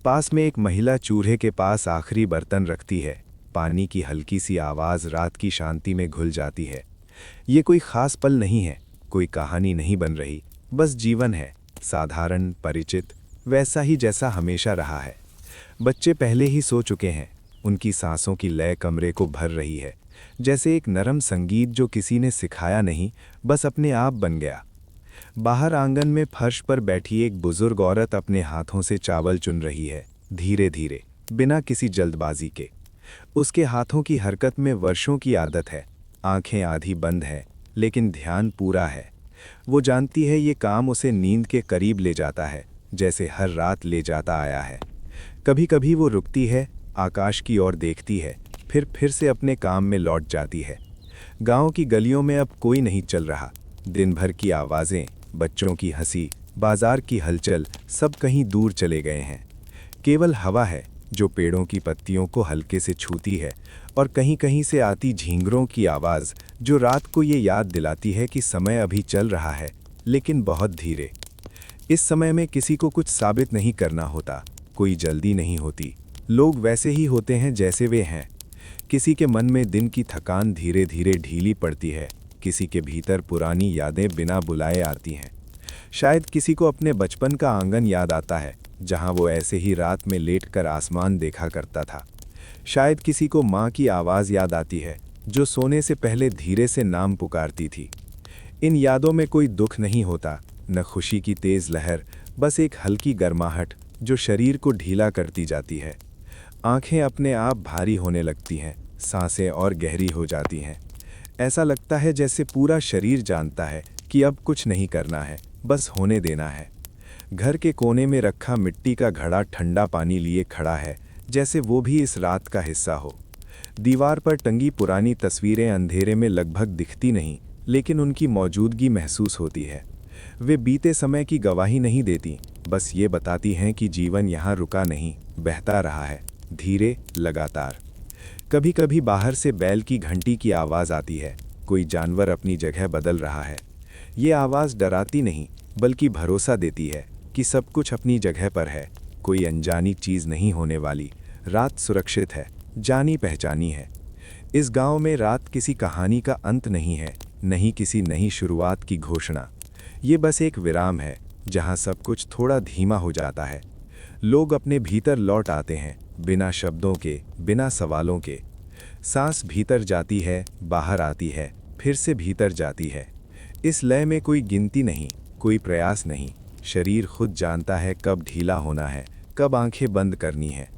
पास में एक महिला चूल्हे के पास आखिरी बर्तन रखती है, पानी की हल्की सी आवाज़ रात की शांति में घुल जाती है। ये कोई खास पल नहीं है, कोई कहानी नहीं बन रही, बस जीवन है, साधारण, परिचित, वैसा ही जैसा हमेशा रहा है। बच्चे पहले ही सो चुके हैं, उनकी सांसों की लय कमरे को भर रही है, जैसे एक नरम संगीत जो किसी ने सिखाया नहीं, बस अपने आप बन गया। बाहर आंगन में फर्श पर बैठी एक बुजुर्ग औरत अपने हाथों से चावल चुन रही है, धीरे धीरे, बिना किसी जल्दबाजी के। उसके हाथों की हरकत में वर्षों की आदत है, आंखें आधी बंद हैं, लेकिन ध्यान पूरा है। वो जानती है ये काम उसे नींद के करीब ले जाता है, जैसे हर रात ले जाता आया है। कभी कभी वो रुकती है, आकाश की ओर देखती है, फिर से अपने काम में लौट जाती है। गांव की गलियों में अब कोई नहीं चल रहा। दिन भर की आवाज़ें, बच्चों की हंसी, बाजार की हलचल, सब कहीं दूर चले गए हैं। केवल हवा है जो पेड़ों की पत्तियों को हल्के से छूती है, और कहीं कहीं से आती झींगरों की आवाज़ जो रात को ये याद दिलाती है कि समय अभी चल रहा है, लेकिन बहुत धीरे। इस समय में किसी को कुछ साबित नहीं करना होता, कोई जल्दी नहीं होती, लोग वैसे ही होते हैं जैसे वे हैं। किसी के मन में दिन की थकान धीरे धीरे ढीली पड़ती है, किसी के भीतर पुरानी यादें बिना बुलाए आती हैं। शायद किसी को अपने बचपन का आंगन याद आता है, जहां वो ऐसे ही रात में लेटकर आसमान देखा करता था। शायद किसी को माँ की आवाज़ याद आती है, जो सोने से पहले धीरे से नाम पुकारती थी। इन यादों में कोई दुख नहीं होता, न खुशी की तेज़ लहर, बस एक हल्की गर्माहट जो शरीर को ढीला करती जाती है। आंखें अपने आप भारी होने लगती हैं, सांसें और गहरी हो जाती हैं। ऐसा लगता है जैसे पूरा शरीर जानता है कि अब कुछ नहीं करना है, बस होने देना है। घर के कोने में रखा मिट्टी का घड़ा ठंडा पानी लिए खड़ा है, जैसे वो भी इस रात का हिस्सा हो। दीवार पर टंगी पुरानी तस्वीरें अंधेरे में लगभग दिखती नहीं, लेकिन उनकी मौजूदगी महसूस होती है। वे बीते समय की गवाही नहीं देती, बस ये बताती हैं कि जीवन यहाँ रुका नहीं, बहता रहा है, धीरे, लगातार। कभी कभी बाहर से बैल की घंटी की आवाज़ आती है, कोई जानवर अपनी जगह बदल रहा है। ये आवाज़ डराती नहीं, बल्कि भरोसा देती है कि सब कुछ अपनी जगह पर है, कोई अनजानी चीज़ नहीं होने वाली, रात सुरक्षित है, जानी पहचानी है। इस गांव में रात किसी कहानी का अंत नहीं है, नहीं किसी नई शुरुआत की घोषणा। ये बस एक विराम है, जहां सब कुछ थोड़ा धीमा हो जाता है। लोग अपने भीतर लौट आते हैं, बिना शब्दों के, बिना सवालों के। सांस भीतर जाती है, बाहर आती है, फिर से भीतर जाती है। इस लय में कोई गिनती नहीं, कोई प्रयास नहीं। शरीर खुद जानता है कब ढीला होना है, कब आंखें बंद करनी है।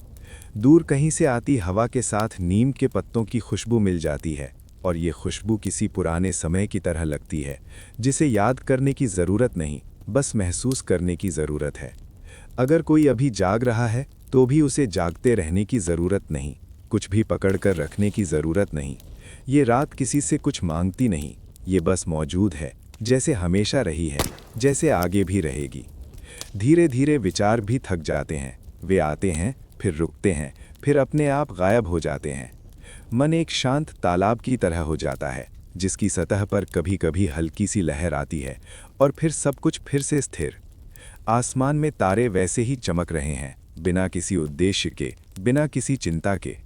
दूर कहीं से आती हवा के साथ नीम के पत्तों की खुशबू मिल जाती है, और ये खुशबू किसी पुराने समय की तरह लगती है, जिसे याद करने की ज़रूरत नहीं, बस महसूस करने की ज़रूरत है। अगर कोई अभी जाग रहा है, तो भी उसे जागते रहने की ज़रूरत नहीं, कुछ भी पकड़कर रखने की ज़रूरत नहीं। ये रात किसी से कुछ मांगती नहीं, ये बस मौजूद है, जैसे हमेशा रही है, जैसे आगे भी रहेगी। धीरे धीरे विचार भी थक जाते हैं, वे आते हैं, फिर रुकते हैं, फिर अपने आप गायब हो जाते हैं। मन एक शांत तालाब की तरह हो जाता है, जिसकी सतह पर कभी कभी हल्की सी लहर आती है, और फिर सब कुछ फिर से स्थिर। आसमान में तारे वैसे ही चमक रहे हैं, बिना किसी उद्देश्य के, बिना किसी चिंता के।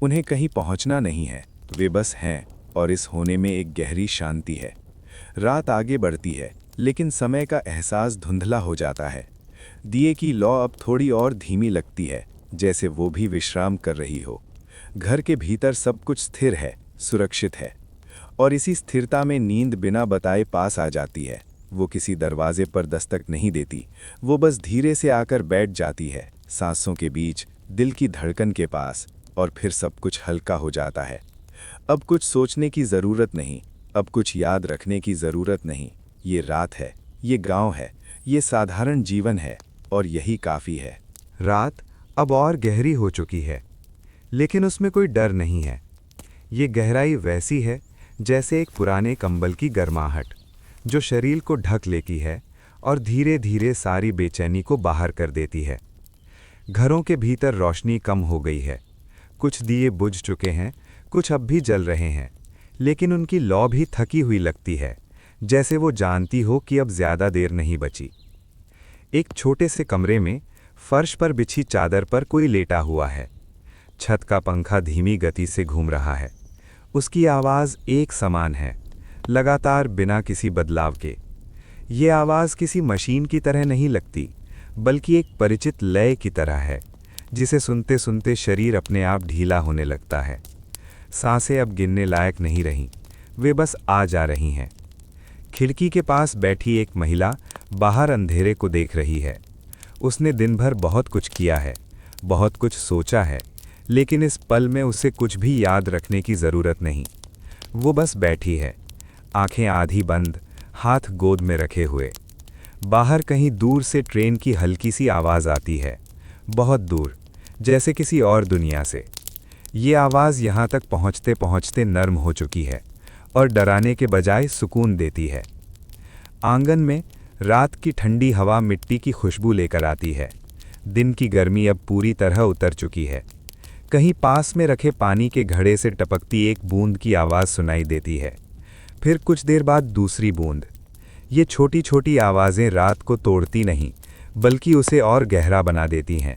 उन्हें कहीं पहुंचना नहीं है, वे बस हैं, और इस होने में एक गहरी शांति है। रात आगे बढ़ती है, लेकिन समय का एहसास धुंधला हो जाता है। दिए की लौ अब थोड़ी और धीमी लगती है, जैसे वो भी विश्राम कर रही हो। घर के भीतर सब कुछ स्थिर है, सुरक्षित है, और इसी स्थिरता में नींद बिना बताए पास आ जाती है। वो किसी दरवाजे पर दस्तक नहीं देती, वो बस धीरे से आकर बैठ जाती है, सांसों के बीच, दिल की धड़कन के पास, और फिर सब कुछ हल्का हो जाता है। अब कुछ सोचने की ज़रूरत नहीं, अब कुछ याद रखने की ज़रूरत नहीं। ये रात है, ये गांव है, ये साधारण जीवन है, और यही काफ़ी है। रात अब और गहरी हो चुकी है, लेकिन उसमें कोई डर नहीं है। ये गहराई वैसी है जैसे एक पुराने कंबल की गर्माहट, जो शरीर को ढक लेती है और धीरे धीरे सारी बेचैनी को बाहर कर देती है। घरों के भीतर रोशनी कम हो गई है, कुछ दिए बुझ चुके हैं, कुछ अब भी जल रहे हैं, लेकिन उनकी लौ भी थकी हुई लगती है, जैसे वो जानती हो कि अब ज़्यादा देर नहीं बची। एक छोटे से कमरे में फर्श पर बिछी चादर पर कोई लेटा हुआ है। छत का पंखा धीमी गति से घूम रहा है। उसकी आवाज़ एक समान है, लगातार, बिना किसी बदलाव के। ये आवाज़ किसी मशीन की तरह नहीं लगती, बल्कि एक परिचित लय की तरह है, जिसे सुनते सुनते शरीर अपने आप ढीला होने लगता है। सांसें अब गिनने लायक नहीं रहीं, वे बस आ जा रही हैं। खिड़की के पास बैठी एक महिला बाहर अंधेरे को देख रही है। उसने दिन भर बहुत कुछ किया है, बहुत कुछ सोचा है, लेकिन इस पल में उसे कुछ भी याद रखने की ज़रूरत नहीं। वो बस बैठी है, आंखें आधी बंद, हाथ गोद में रखे हुए। बाहर कहीं दूर से ट्रेन की हल्की सी आवाज़ आती है, बहुत दूर, जैसे किसी और दुनिया से। ये आवाज़ यहाँ तक पहुँचते पहुँचते नर्म हो चुकी है और डराने के बजाय सुकून देती है। आंगन में रात की ठंडी हवा मिट्टी की खुशबू लेकर आती है। दिन की गर्मी अब पूरी तरह उतर चुकी है। कहीं पास में रखे पानी के घड़े से टपकती एक बूंद की आवाज़ सुनाई देती है, फिर कुछ देर बाद दूसरी बूंद। ये छोटी छोटी आवाज़ें रात को तोड़ती नहीं, बल्कि उसे और गहरा बना देती हैं।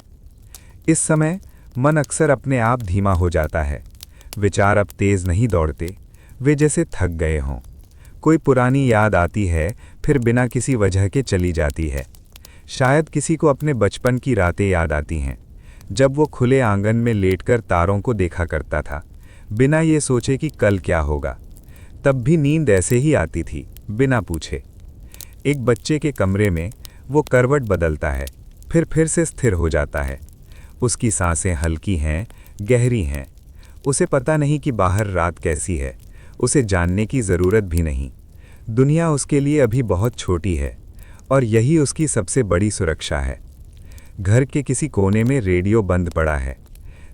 इस समय मन अक्सर अपने आप धीमा हो जाता है। विचार अब तेज़ नहीं दौड़ते, वे जैसे थक गए हों। कोई पुरानी याद आती है, फिर बिना किसी वजह के चली जाती है। शायद किसी को अपने बचपन की रातें याद आती हैं, जब वो खुले आंगन में लेटकर तारों को देखा करता था, बिना ये सोचे कि कल क्या होगा। तब भी नींद ऐसे ही आती थी, बिना पूछे। एक बच्चे के कमरे में वो करवट बदलता है, फिर से स्थिर हो जाता है। उसकी सांसें हल्की हैं, गहरी हैं। उसे पता नहीं कि बाहर रात कैसी है, उसे जानने की ज़रूरत भी नहीं। दुनिया उसके लिए अभी बहुत छोटी है, और यही उसकी सबसे बड़ी सुरक्षा है। घर के किसी कोने में रेडियो बंद पड़ा है।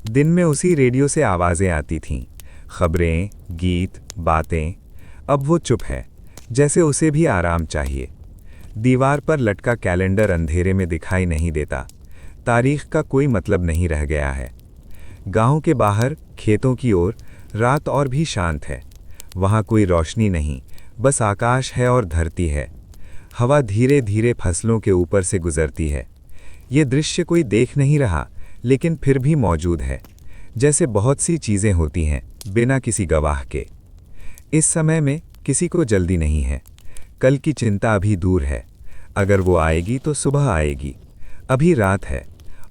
दिन में उसी रेडियो से आवाज़ें आती थीं, खबरें, गीत, बातें। अब वो चुप है, जैसे उसे भी आराम चाहिए। दीवार पर लटका कैलेंडर अंधेरे में दिखाई नहीं देता। तारीख का कोई मतलब नहीं रह गया है। गांव के बाहर, खेतों की ओर, रात और भी शांत है। वहाँ कोई रोशनी नहीं, बस आकाश है और धरती है। हवा धीरे धीरे फसलों के ऊपर से गुजरती है। ये दृश्य कोई देख नहीं रहा, लेकिन फिर भी मौजूद है, जैसे बहुत सी चीज़ें होती हैं बिना किसी गवाह के। इस समय में किसी को जल्दी नहीं है। कल की चिंता अभी दूर है। अगर वो आएगी तो सुबह आएगी। अभी रात है,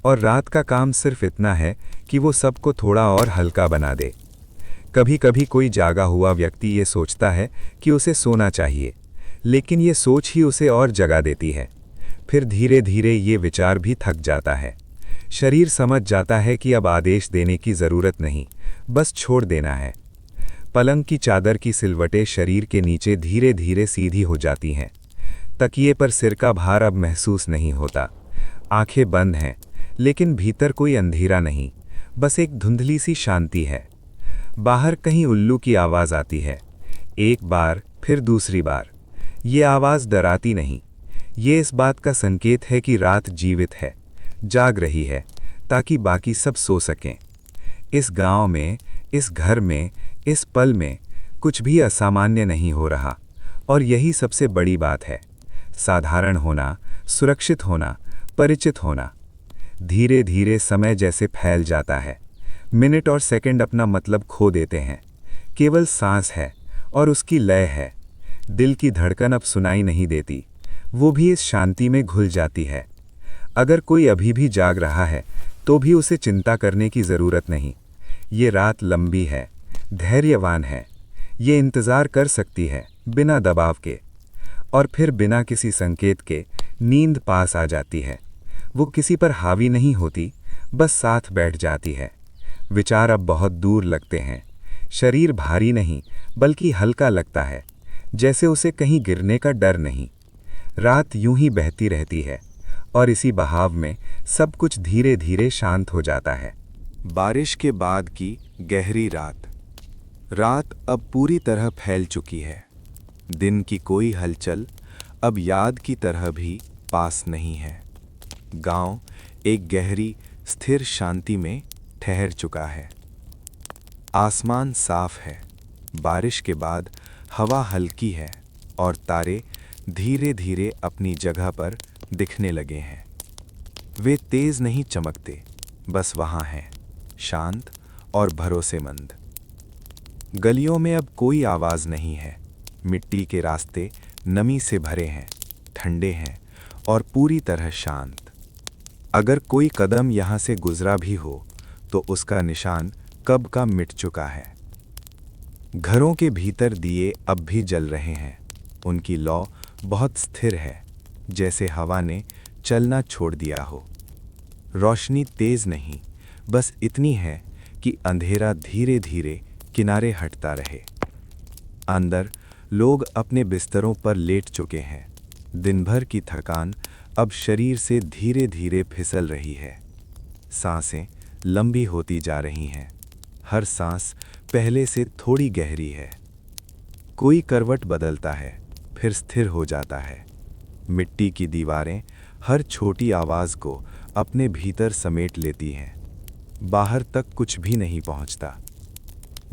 और रात का काम सिर्फ इतना है कि वो सबको थोड़ा और हल्का बना दे। कभी कभी कोई जागा हुआ व्यक्ति ये सोचता है कि उसे सोना चाहिए, लेकिन ये सोच ही उसे और जगा देती है। फिर धीरे धीरे ये विचार भी थक जाता है। शरीर समझ जाता है कि अब आदेश देने की ज़रूरत नहीं, बस छोड़ देना है। पलंग की चादर की सिलवटें शरीर के नीचे धीरे धीरे सीधी हो जाती हैं। तकिए पर सिर का भार अब महसूस नहीं होता। आंखें बंद हैं, लेकिन भीतर कोई अंधेरा नहीं, बस एक धुंधली सी शांति है। बाहर कहीं उल्लू की आवाज़ आती है, एक बार फिर दूसरी बार। ये आवाज़ डराती नहीं, ये इस बात का संकेत है कि रात जीवित है, जाग रही है, ताकि बाकी सब सो सकें। इस गांव में, इस घर में, इस पल में कुछ भी असामान्य नहीं हो रहा, और यही सबसे बड़ी बात है। साधारण होना, सुरक्षित होना, परिचित होना। धीरे धीरे समय जैसे फैल जाता है। मिनट और सेकंड अपना मतलब खो देते हैं। केवल सांस है और उसकी लय है। दिल की धड़कन अब सुनाई नहीं देती, वो भी इस शांति में घुल जाती है। अगर कोई अभी भी जाग रहा है तो भी उसे चिंता करने की ज़रूरत नहीं। ये रात लंबी है, धैर्यवान है, ये इंतज़ार कर सकती है बिना दबाव के। और फिर बिना किसी संकेत के नींद पास आ जाती है। वो किसी पर हावी नहीं होती, बस साथ बैठ जाती है। विचार अब बहुत दूर लगते हैं। शरीर भारी नहीं बल्कि हल्का लगता है, जैसे उसे कहीं गिरने का डर नहीं। रात यूं ही बहती रहती है और इसी बहाव में सब कुछ धीरे धीरे शांत हो जाता है। बारिश के बाद की गहरी रात। रात अब पूरी तरह फैल चुकी है। दिन की कोई हलचल अब याद की तरह भी पास नहीं है। गांव एक गहरी स्थिर शांति में ठहर चुका है। आसमान साफ है, बारिश के बाद हवा हल्की है और तारे धीरे धीरे अपनी जगह पर दिखने लगे हैं। वे तेज नहीं चमकते, बस वहाँ हैं, शांत और भरोसेमंद। गलियों में अब कोई आवाज़ नहीं है। मिट्टी के रास्ते नमी से भरे हैं, ठंडे हैं और पूरी तरह शांत। अगर कोई कदम यहाँ से गुजरा भी हो तो उसका निशान कब का मिट चुका है। घरों के भीतर दिए अब भी जल रहे हैं। उनकी लौ बहुत स्थिर है, जैसे हवा ने चलना छोड़ दिया हो। रोशनी तेज नहीं, बस इतनी है कि अंधेरा धीरे धीरे किनारे हटता रहे। अंदर लोग अपने बिस्तरों पर लेट चुके हैं। दिन भर की थकान अब शरीर से धीरे धीरे फिसल रही है। सांसें लंबी होती जा रही हैं। हर सांस पहले से थोड़ी गहरी है। कोई करवट बदलता है, फिर स्थिर हो जाता है। मिट्टी की दीवारें हर छोटी आवाज़ को अपने भीतर समेट लेती हैं। बाहर तक कुछ भी नहीं पहुंचता।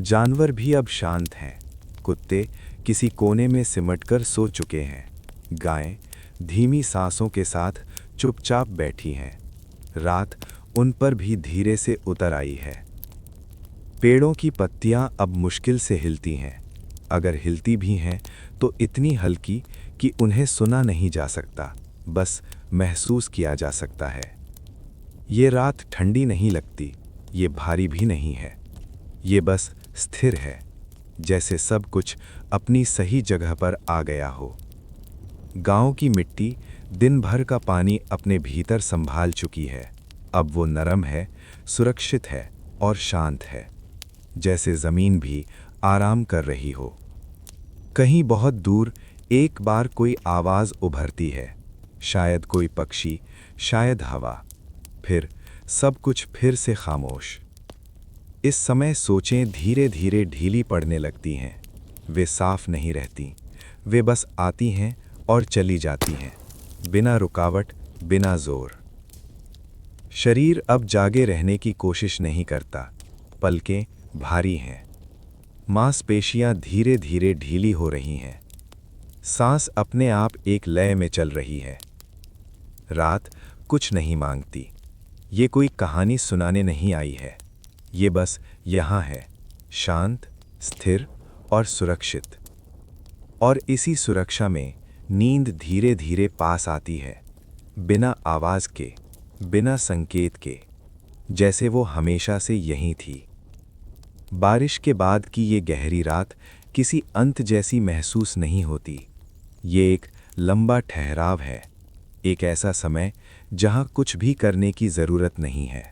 जानवर भी अब शांत हैं। कुत्ते किसी कोने में सिमटकर सो चुके हैं। गायें धीमी सांसों के साथ चुपचाप बैठी हैं। रात उन पर भी धीरे से उतर आई है। पेड़ों की पत्तियां अब मुश्किल से हिलती हैं। अगर हिलती भी हैं तो इतनी हल्की कि उन्हें सुना नहीं जा सकता, बस महसूस किया जा सकता है। ये रात ठंडी नहीं लगती, ये भारी भी नहीं है। ये बस स्थिर है, जैसे सब कुछ अपनी सही जगह पर आ गया हो। गांव की मिट्टी दिन भर का पानी अपने भीतर संभाल चुकी है। अब वो नरम है, सुरक्षित है और शांत है, जैसे ज़मीन भी आराम कर रही हो। कहीं बहुत दूर एक बार कोई आवाज़ उभरती है, शायद कोई पक्षी, शायद हवा। फिर सब कुछ फिर से खामोश। इस समय सोचें धीरे धीरे ढीली पड़ने लगती हैं। वे साफ नहीं रहती, वे बस आती हैं और चली जाती हैं, बिना रुकावट, बिना जोर। शरीर अब जागे रहने की कोशिश नहीं करता। पलकें भारी हैं। मांसपेशियां धीरे धीरे ढीली हो रही हैं। सांस अपने आप एक लय में चल रही है। रात कुछ नहीं मांगती। ये कोई कहानी सुनाने नहीं आई है। ये बस यहाँ है, शांत, स्थिर और सुरक्षित। और इसी सुरक्षा में नींद धीरे धीरे पास आती है, बिना आवाज़ के, बिना संकेत के, जैसे वो हमेशा से यहीं थी। बारिश के बाद की ये गहरी रात किसी अंत जैसी महसूस नहीं होती। ये एक लंबा ठहराव है, एक ऐसा समय जहाँ कुछ भी करने की ज़रूरत नहीं है।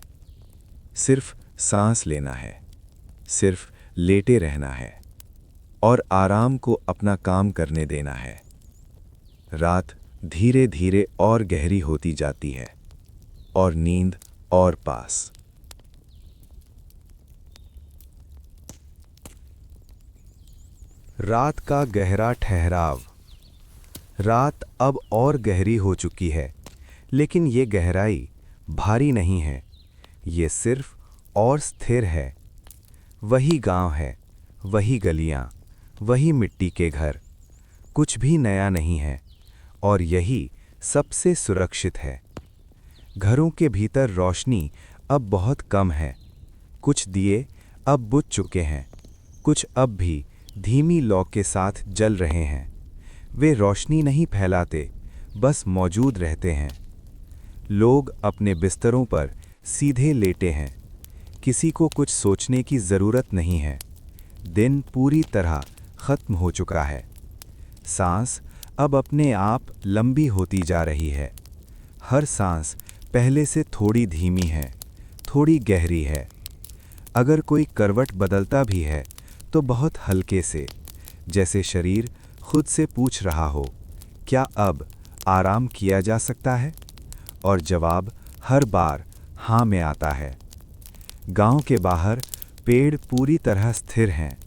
सिर्फ सांस लेना है, सिर्फ लेटे रहना है और आराम को अपना काम करने देना है। रात धीरे धीरे और गहरी होती जाती है और नींद और पास। रात का गहरा ठहराव। रात अब और गहरी हो चुकी है, लेकिन ये गहराई भारी नहीं है। ये सिर्फ और स्थिर है। वही गांव है, वही गलियां, वही मिट्टी के घर। कुछ भी नया नहीं है और यही सबसे सुरक्षित है। घरों के भीतर रोशनी अब बहुत कम है। कुछ दिए अब बुझ चुके हैं, कुछ अब भी धीमी लौ के साथ जल रहे हैं। वे रोशनी नहीं फैलाते, बस मौजूद रहते हैं। लोग अपने बिस्तरों पर सीधे लेटे हैं। किसी को कुछ सोचने की ज़रूरत नहीं है। दिन पूरी तरह ख़त्म हो चुका है। सांस अब अपने आप लंबी होती जा रही है। हर सांस पहले से थोड़ी धीमी है, थोड़ी गहरी है। अगर कोई करवट बदलता भी है तो बहुत हल्के से, जैसे शरीर खुद से पूछ रहा हो, क्या अब आराम किया जा सकता है? और जवाब हर बार हाँ में आता है। गांव के बाहर पेड़ पूरी तरह स्थिर हैं।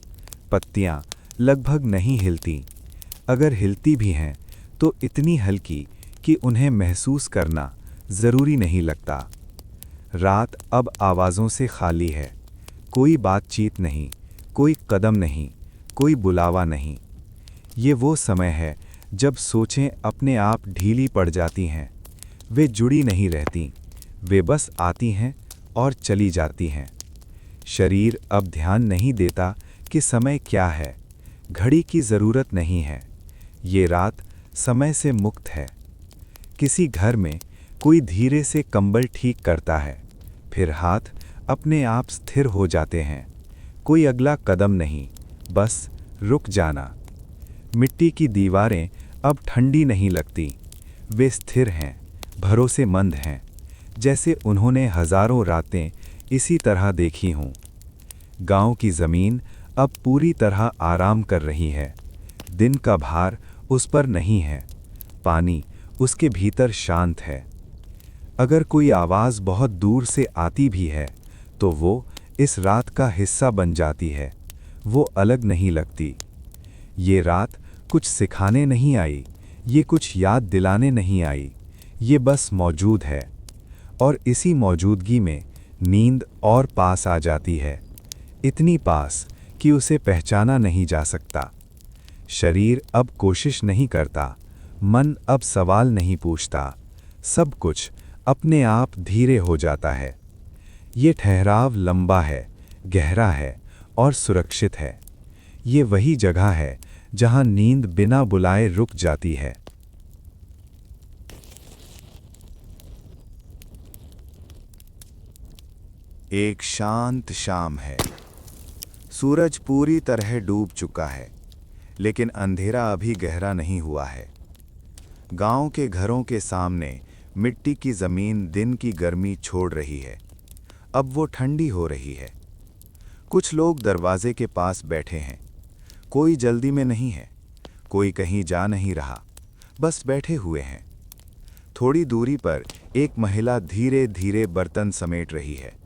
पत्तियां लगभग नहीं हिलती। अगर हिलती भी हैं तो इतनी हल्की कि उन्हें महसूस करना ज़रूरी नहीं लगता। रात अब आवाज़ों से खाली है। कोई बातचीत नहीं, कोई कदम नहीं, कोई बुलावा नहीं। ये वो समय है जब सोचें अपने आप ढीली पड़ जाती हैं। वे जुड़ी नहीं रहती, वे बस आती हैं और चली जाती हैं। शरीर अब ध्यान नहीं देता कि समय क्या है। घड़ी की ज़रूरत नहीं है। ये रात समय से मुक्त है। किसी घर में कोई धीरे से कंबल ठीक करता है, फिर हाथ अपने आप स्थिर हो जाते हैं। कोई अगला कदम नहीं, बस रुक जाना। मिट्टी की दीवारें अब ठंडी नहीं लगती। वे स्थिर हैं, भरोसेमंद हैं, जैसे उन्होंने हज़ारों रातें इसी तरह देखी हों। गांव की ज़मीन अब पूरी तरह आराम कर रही है। दिन का भार उस पर नहीं है। पानी उसके भीतर शांत है। अगर कोई आवाज़ बहुत दूर से आती भी है तो वो इस रात का हिस्सा बन जाती है। वो अलग नहीं लगती। ये रात कुछ सिखाने नहीं आई, ये कुछ याद दिलाने नहीं आई। ये बस मौजूद है। और इसी मौजूदगी में नींद और पास आ जाती है। इतनी पास कि उसे पहचाना नहीं जा सकता। शरीर अब कोशिश नहीं करता, मन अब सवाल नहीं पूछता। सब कुछ अपने आप धीरे हो जाता है। ये ठहराव लंबा है, गहरा है और सुरक्षित है। ये वही जगह है जहां नींद बिना बुलाए रुक जाती है। एक शांत शाम है। सूरज पूरी तरह डूब चुका है, लेकिन अंधेरा अभी गहरा नहीं हुआ है। गांव के घरों के सामने मिट्टी की ज़मीन दिन की गर्मी छोड़ रही है। अब वो ठंडी हो रही है। कुछ लोग दरवाजे के पास बैठे हैं। कोई जल्दी में नहीं है, कोई कहीं जा नहीं रहा, बस बैठे हुए हैं। थोड़ी दूरी पर एक महिला धीरे धीरे बर्तन समेट रही है।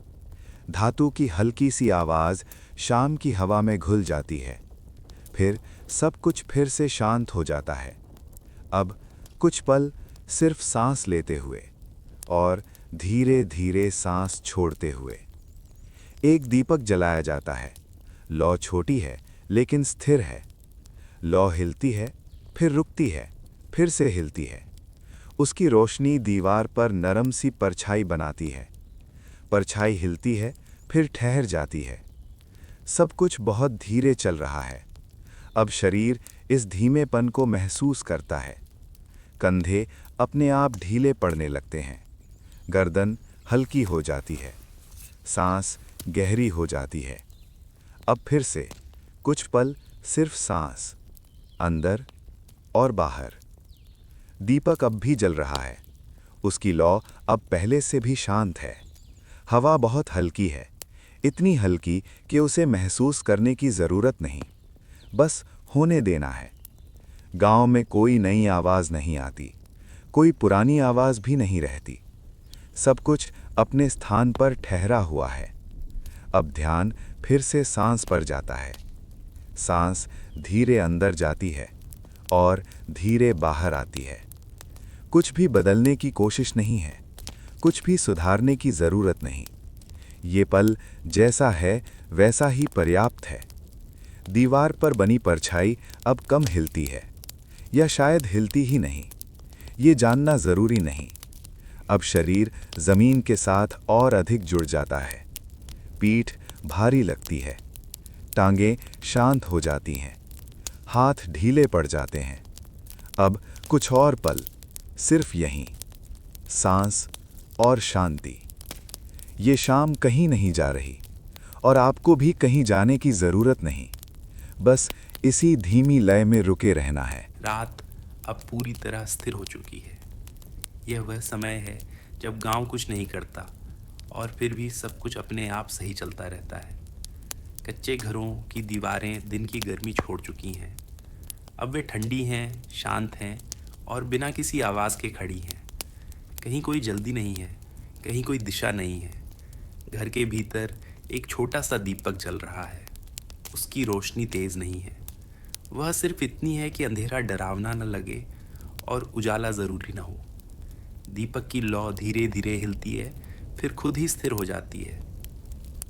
धातु की हल्की सी आवाज़ शाम की हवा में घुल जाती है। फिर सब कुछ फिर से शांत हो जाता है। अब कुछ पल सिर्फ सांस लेते हुए और धीरे धीरे सांस छोड़ते हुए। एक दीपक जलाया जाता है। लौ छोटी है लेकिन स्थिर है। लौ हिलती है, फिर रुकती है, फिर से हिलती है। उसकी रोशनी दीवार पर नरम सी परछाई बनाती है। परछाई हिलती है, फिर ठहर जाती है। सब कुछ बहुत धीरे चल रहा है। अब शरीर इस धीमेपन को महसूस करता है। कंधे अपने आप ढीले पड़ने लगते हैं। गर्दन हल्की हो जाती है। सांस गहरी हो जाती है। अब फिर से कुछ पल सिर्फ सांस, अंदर और बाहर। दीपक अब भी जल रहा है। उसकी लौ अब पहले से भी शांत है। हवा बहुत हल्की है, इतनी हल्की कि उसे महसूस करने की ज़रूरत नहीं, बस होने देना है। गांव में कोई नई आवाज़ नहीं आती, कोई पुरानी आवाज़ भी नहीं रहती। सब कुछ अपने स्थान पर ठहरा हुआ है। अब ध्यान फिर से सांस पर जाता है। सांस धीरे अंदर जाती है और धीरे बाहर आती है। कुछ भी बदलने की कोशिश नहीं है, कुछ भी सुधारने की ज़रूरत नहीं। ये पल जैसा है वैसा ही पर्याप्त है। दीवार पर बनी परछाई अब कम हिलती है, या शायद हिलती ही नहीं। ये जानना ज़रूरी नहीं। अब शरीर ज़मीन के साथ और अधिक जुड़ जाता है। पीठ भारी लगती है, टांगें शांत हो जाती हैं, हाथ ढीले पड़ जाते हैं। अब कुछ और पल सिर्फ यहीं, सांस और शांति। ये शाम कहीं नहीं जा रही और आपको भी कहीं जाने की ज़रूरत नहीं, बस इसी धीमी लय में रुके रहना है। रात अब पूरी तरह स्थिर हो चुकी है। यह वह समय है जब गांव कुछ नहीं करता और फिर भी सब कुछ अपने आप सही चलता रहता है। कच्चे घरों की दीवारें दिन की गर्मी छोड़ चुकी हैं। अब वे ठंडी हैं, शांत हैं और बिना किसी आवाज़ के खड़ी हैं। कहीं कोई जल्दी नहीं है, कहीं कोई दिशा नहीं है। घर के भीतर एक छोटा सा दीपक जल रहा है। उसकी रोशनी तेज़ नहीं है, वह सिर्फ इतनी है कि अंधेरा डरावना न लगे और उजाला ज़रूरी न हो। दीपक की लौ धीरे धीरे हिलती है, फिर खुद ही स्थिर हो जाती है।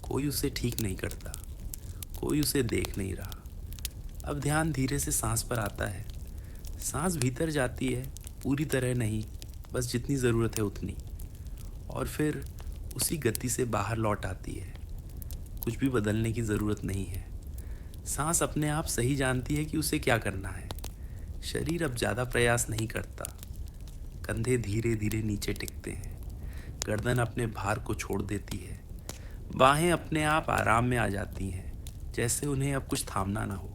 कोई उसे ठीक नहीं करता, कोई उसे देख नहीं रहा। अब ध्यान धीरे से सांस पर आता है। सांस भीतर जाती है, पूरी तरह नहीं, बस जितनी ज़रूरत है उतनी, और फिर उसी गति से बाहर लौट आती है। कुछ भी बदलने की ज़रूरत नहीं है। सांस अपने आप सही जानती है कि उसे क्या करना है। शरीर अब ज़्यादा प्रयास नहीं करता। कंधे धीरे धीरे नीचे टिकते हैं, गर्दन अपने भार को छोड़ देती है, बाहें अपने आप आराम में आ जाती हैं, जैसे उन्हें अब कुछ थामना ना हो।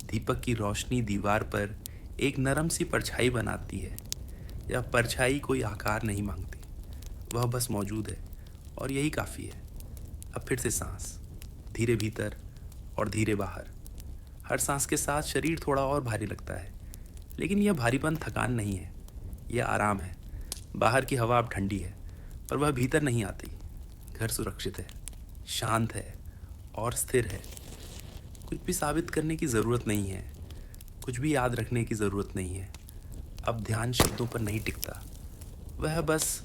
दीपक की रोशनी दीवार पर एक नरम सी परछाई बनाती है। यह परछाई कोई आकार नहीं मांगती, वह बस मौजूद है और यही काफ़ी है। अब फिर से सांस, धीरे भीतर और धीरे बाहर। हर सांस के साथ शरीर थोड़ा और भारी लगता है, लेकिन यह भारीपन थकान नहीं है, यह आराम है। बाहर की हवा अब ठंडी है, पर वह भीतर नहीं आती। घर सुरक्षित है, शांत है और स्थिर है। कुछ भी साबित करने की ज़रूरत नहीं है, कुछ भी याद रखने की ज़रूरत नहीं है। अब ध्यान शब्दों पर नहीं टिकता, वह बस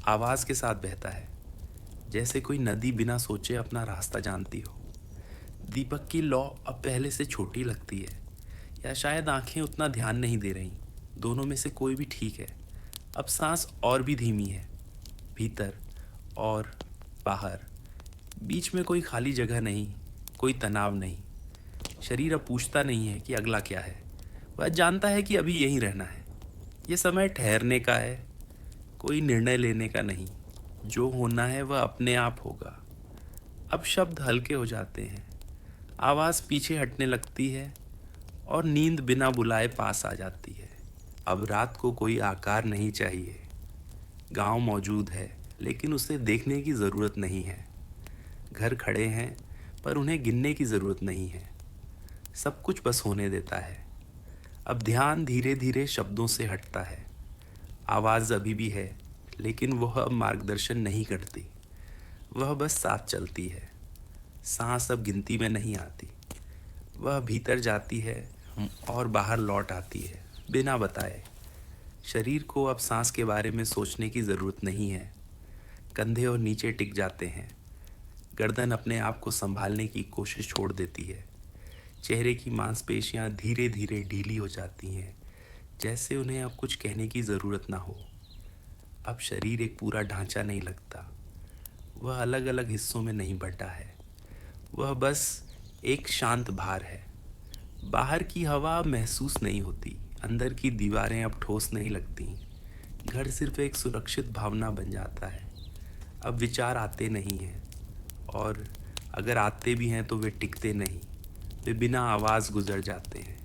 आवाज़ के साथ बहता है, जैसे कोई नदी बिना सोचे अपना रास्ता जानती हो। दीपक की लौ अब पहले से छोटी लगती है, या शायद आंखें उतना ध्यान नहीं दे रहीं। दोनों में से कोई भी ठीक है। अब सांस और भी धीमी है, भीतर और बाहर। बीच में कोई खाली जगह नहीं, कोई तनाव नहीं। शरीर अब पूछता नहीं है कि अगला क्या है, वह जानता है कि अभी यहीं रहना है। ये समय ठहरने का है, कोई निर्णय लेने का नहीं। जो होना है वह अपने आप होगा। अब शब्द हल्के हो जाते हैं, आवाज़ पीछे हटने लगती है और नींद बिना बुलाए पास आ जाती है। अब रात को कोई आकार नहीं चाहिए। गांव मौजूद है, लेकिन उसे देखने की ज़रूरत नहीं है। घर खड़े हैं, पर उन्हें गिनने की ज़रूरत नहीं है। सब कुछ बस होने देता है। अब ध्यान धीरे धीरे शब्दों से हटता है। आवाज़ अभी भी है, लेकिन वह अब मार्गदर्शन नहीं करती, वह बस साथ चलती है। सांस अब गिनती में नहीं आती, वह भीतर जाती है और बाहर लौट आती है बिना बताए। शरीर को अब सांस के बारे में सोचने की ज़रूरत नहीं है। कंधे और नीचे टिक जाते हैं, गर्दन अपने आप को संभालने की कोशिश छोड़ देती है। चेहरे की मांसपेशियां धीरे धीरे ढीली हो जाती हैं, जैसे उन्हें अब कुछ कहने की ज़रूरत ना हो। अब शरीर एक पूरा ढांचा नहीं लगता, वह अलग अलग हिस्सों में नहीं बंटा है, वह बस एक शांत भार है। बाहर की हवा महसूस नहीं होती, अंदर की दीवारें अब ठोस नहीं लगती। घर सिर्फ एक सुरक्षित भावना बन जाता है। अब विचार आते नहीं हैं, और अगर आते भी हैं तो वे टिकते नहीं, वे बिना आवाज़ गुजर जाते हैं।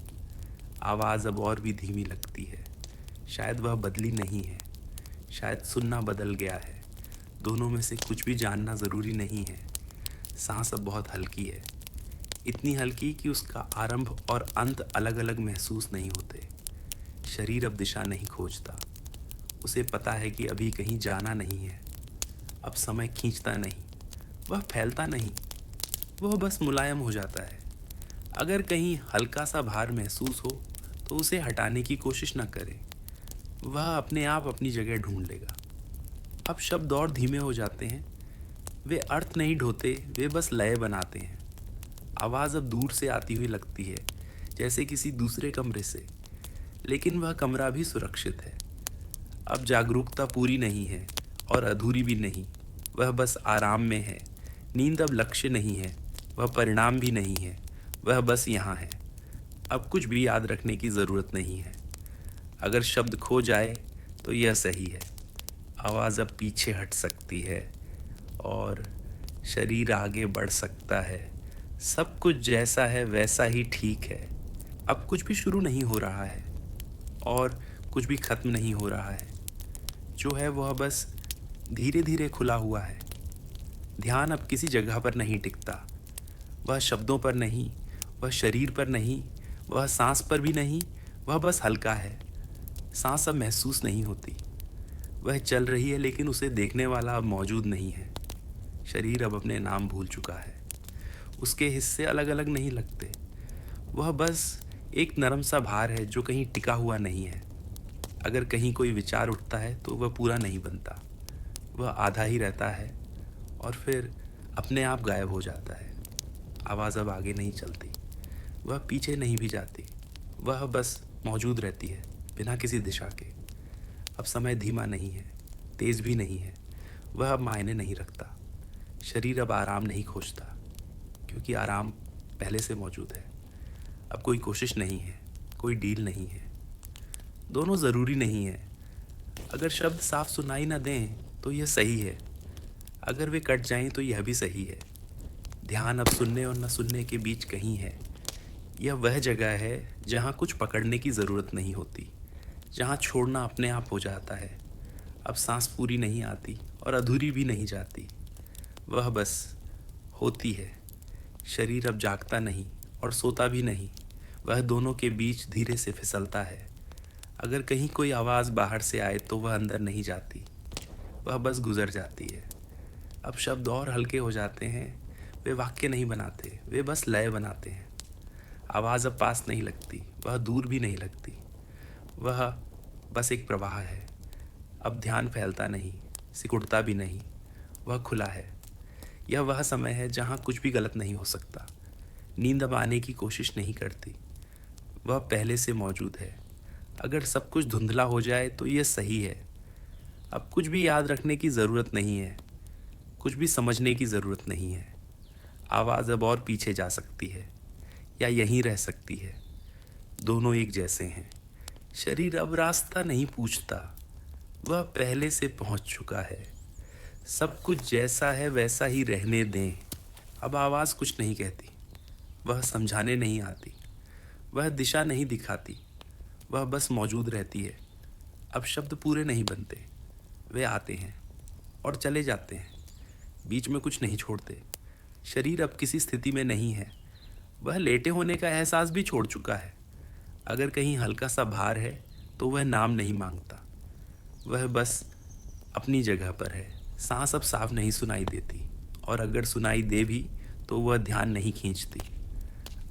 आवाज़ अब और भी धीमी लगती है। शायद वह बदली नहीं है, शायद सुनना बदल गया है। दोनों में से कुछ भी जानना ज़रूरी नहीं है। सांस अब बहुत हल्की है, इतनी हल्की कि उसका आरंभ और अंत अलग अलग महसूस नहीं होते। शरीर अब दिशा नहीं खोजता, उसे पता है कि अभी कहीं जाना नहीं है। अब समय खींचता नहीं, वह फैलता नहीं, वह बस मुलायम हो जाता है। अगर कहीं हल्का सा भार महसूस हो तो उसे हटाने की कोशिश न करें, वह अपने आप अपनी जगह ढूंढ लेगा। अब शब्द और धीमे हो जाते हैं, वे अर्थ नहीं ढोते, वे बस लय बनाते हैं। आवाज़ अब दूर से आती हुई लगती है, जैसे किसी दूसरे कमरे से, लेकिन वह कमरा भी सुरक्षित है। अब जागरूकता पूरी नहीं है और अधूरी भी नहीं, वह बस आराम में है। नींद अब लक्ष्य नहीं है, वह परिणाम भी नहीं है, वह बस यहाँ है। अब कुछ भी याद रखने की ज़रूरत नहीं है। अगर शब्द खो जाए तो यह सही है। आवाज़ अब पीछे हट सकती है और शरीर आगे बढ़ सकता है। सब कुछ जैसा है वैसा ही ठीक है। अब कुछ भी शुरू नहीं हो रहा है और कुछ भी ख़त्म नहीं हो रहा है। जो है वह बस धीरे धीरे खुला हुआ है। ध्यान अब किसी जगह पर नहीं टिकता। वह शब्दों पर नहीं, वह शरीर पर नहीं, वह सांस पर भी नहीं, वह बस हल्का है। सांस अब महसूस नहीं होती। वह चल रही है लेकिन उसे देखने वाला अब मौजूद नहीं है। शरीर अब अपने नाम भूल चुका है। उसके हिस्से अलग अलग नहीं लगते। वह बस एक नरम सा भार है जो कहीं टिका हुआ नहीं है। अगर कहीं कोई विचार उठता है तो वह पूरा नहीं बनता। वह आधा ही रहता है और फिर अपने आप गायब हो जाता है। आवाज़ अब आगे नहीं चलती। वह पीछे नहीं भी जाती। वह बस मौजूद रहती है बिना किसी दिशा के। अब समय धीमा नहीं है, तेज़ भी नहीं है। वह अब मायने नहीं रखता। शरीर अब आराम नहीं खोजता क्योंकि आराम पहले से मौजूद है। अब कोई कोशिश नहीं है, कोई डील नहीं है। दोनों ज़रूरी नहीं है। अगर शब्द साफ सुनाई ना दें तो यह सही है। अगर वे कट जाएं तो यह भी सही है। ध्यान अब सुनने और न सुनने के बीच कहीं है। यह वह जगह है जहाँ कुछ पकड़ने की ज़रूरत नहीं होती, जहाँ छोड़ना अपने आप हो जाता है। अब सांस पूरी नहीं आती और अधूरी भी नहीं जाती। वह बस होती है। शरीर अब जागता नहीं और सोता भी नहीं। वह दोनों के बीच धीरे से फिसलता है। अगर कहीं कोई आवाज़ बाहर से आए तो वह अंदर नहीं जाती। वह बस गुजर जाती है। अब शब्द और हल्के हो जाते हैं। वे वाक्य नहीं बनाते, वे बस लय बनाते हैं। आवाज़ अब पास नहीं लगती, वह दूर भी नहीं लगती। वह बस एक प्रवाह है। अब ध्यान फैलता नहीं, सिकुड़ता भी नहीं। वह खुला है। यह वह समय है जहाँ कुछ भी गलत नहीं हो सकता। नींद अब आने की कोशिश नहीं करती। वह पहले से मौजूद है। अगर सब कुछ धुंधला हो जाए तो यह सही है। अब कुछ भी याद रखने की ज़रूरत नहीं है, कुछ भी समझने की ज़रूरत नहीं है। आवाज़ अब और पीछे जा सकती है या यहीं रह सकती है। दोनों एक जैसे हैं। शरीर अब रास्ता नहीं पूछता, वह पहले से पहुंच चुका है। सब कुछ जैसा है वैसा ही रहने दें। अब आवाज़ कुछ नहीं कहती, वह समझाने नहीं आती, वह दिशा नहीं दिखाती, वह बस मौजूद रहती है। अब शब्द पूरे नहीं बनते, वे आते हैं और चले जाते हैं, बीच में कुछ नहीं छोड़ते। शरीर अब किसी स्थिति में नहीं है। वह लेटे होने का एहसास भी छोड़ चुका है। अगर कहीं हल्का सा भार है तो वह नाम नहीं मांगता। वह बस अपनी जगह पर है। सांस अब साफ नहीं सुनाई देती और अगर सुनाई दे भी तो वह ध्यान नहीं खींचती।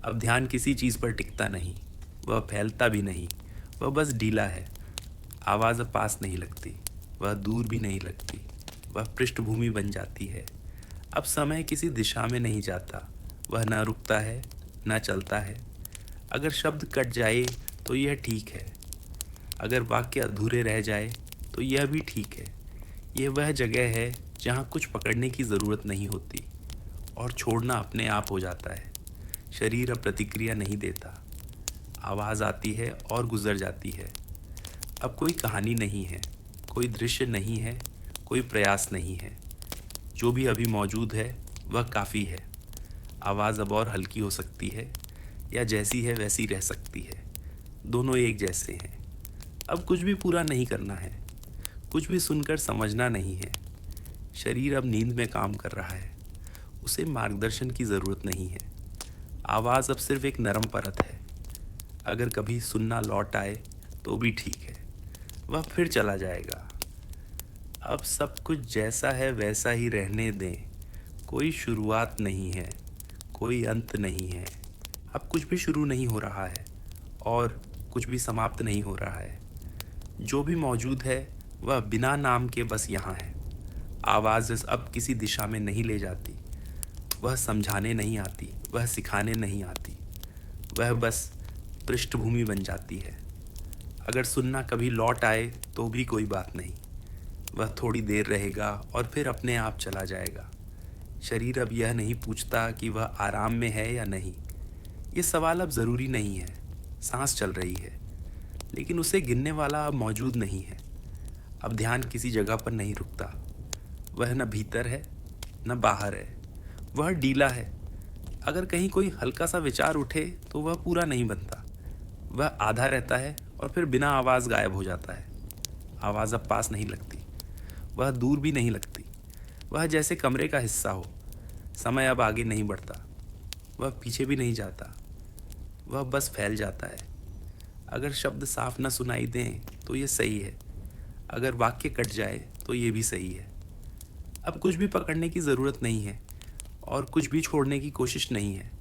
अब ध्यान किसी चीज़ पर टिकता नहीं, वह फैलता भी नहीं, वह बस ढीला है। आवाज़ अब पास नहीं लगती, वह दूर भी नहीं लगती, वह पृष्ठभूमि बन जाती है। अब समय किसी दिशा में नहीं जाता, वह ना रुकता है ना चलता है। अगर शब्द कट जाए तो यह ठीक है। अगर वाक्य अधूरे रह जाए तो यह भी ठीक है। यह वह जगह है जहाँ कुछ पकड़ने की ज़रूरत नहीं होती और छोड़ना अपने आप हो जाता है। शरीर अब प्रतिक्रिया नहीं देता। आवाज़ आती है और गुजर जाती है। अब कोई कहानी नहीं है, कोई दृश्य नहीं है, कोई प्रयास नहीं है। जो भी अभी मौजूद है वह काफ़ी है। आवाज़ अब और हल्की हो सकती है या जैसी है वैसी रह सकती है। दोनों एक जैसे हैं। अब कुछ भी पूरा नहीं करना है, कुछ भी सुनकर समझना नहीं है। शरीर अब नींद में काम कर रहा है, उसे मार्गदर्शन की ज़रूरत नहीं है। आवाज़ अब सिर्फ एक नरम परत है। अगर कभी सुनना लौट आए तो भी ठीक है, वह फिर चला जाएगा। अब सब कुछ जैसा है वैसा ही रहने दें। कोई शुरुआत नहीं है, कोई अंत नहीं है। अब कुछ भी शुरू नहीं हो रहा है और कुछ भी समाप्त नहीं हो रहा है। जो भी मौजूद है वह बिना नाम के बस यहाँ है। आवाज़ अब किसी दिशा में नहीं ले जाती, वह समझाने नहीं आती, वह सिखाने नहीं आती, वह बस पृष्ठभूमि बन जाती है। अगर सुनना कभी लौट आए तो भी कोई बात नहीं, वह थोड़ी देर रहेगा और फिर अपने आप चला जाएगा। शरीर अब यह नहीं पूछता कि वह आराम में है या नहीं। ये सवाल अब ज़रूरी नहीं है। सांस चल रही है लेकिन उसे गिनने वाला अब मौजूद नहीं है। अब ध्यान किसी जगह पर नहीं रुकता। वह न भीतर है न बाहर है, वह ढीला है। अगर कहीं कोई हल्का सा विचार उठे तो वह पूरा नहीं बनता। वह आधा रहता है और फिर बिना आवाज़ गायब हो जाता है। आवाज़ अब पास नहीं लगती, वह दूर भी नहीं लगती। वह जैसे कमरे का हिस्सा हो। समय अब आगे नहीं बढ़ता, वह पीछे भी नहीं जाता, वह बस फैल जाता है। अगर शब्द साफ न सुनाई दें तो ये सही है, अगर वाक्य कट जाए तो ये भी सही है। अब कुछ भी पकड़ने की ज़रूरत नहीं है और कुछ भी छोड़ने की कोशिश नहीं है।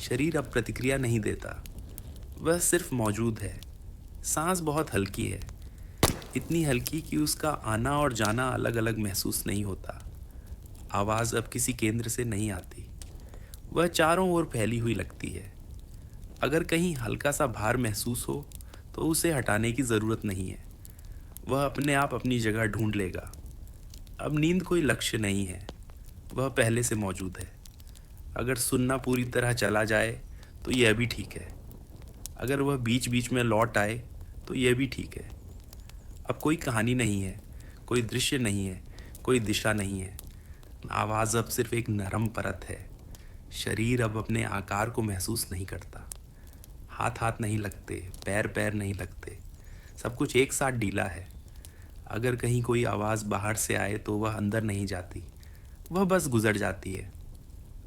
शरीर अब प्रतिक्रिया नहीं देता, वह सिर्फ मौजूद है। सांस बहुत हल्की है, इतनी हल्की कि उसका आना और जाना अलग अलग महसूस नहीं होता। आवाज़ अब किसी केंद्र से नहीं आती, वह चारों ओर फैली हुई लगती है। अगर कहीं हल्का सा भार महसूस हो तो उसे हटाने की ज़रूरत नहीं है, वह अपने आप अपनी जगह ढूंढ लेगा। अब नींद कोई लक्ष्य नहीं है, वह पहले से मौजूद है। अगर सुनना पूरी तरह चला जाए तो यह भी ठीक है, अगर वह बीच बीच में लौट आए तो यह भी ठीक है। अब कोई कहानी नहीं है, कोई दृश्य नहीं है, कोई दिशा नहीं है। आवाज़ अब सिर्फ एक नरम परत है। शरीर अब अपने आकार को महसूस नहीं करता। हाथ हाथ नहीं लगते, पैर पैर नहीं लगते, सब कुछ एक साथ ढीला है। अगर कहीं कोई आवाज़ बाहर से आए तो वह अंदर नहीं जाती, वह बस गुजर जाती है।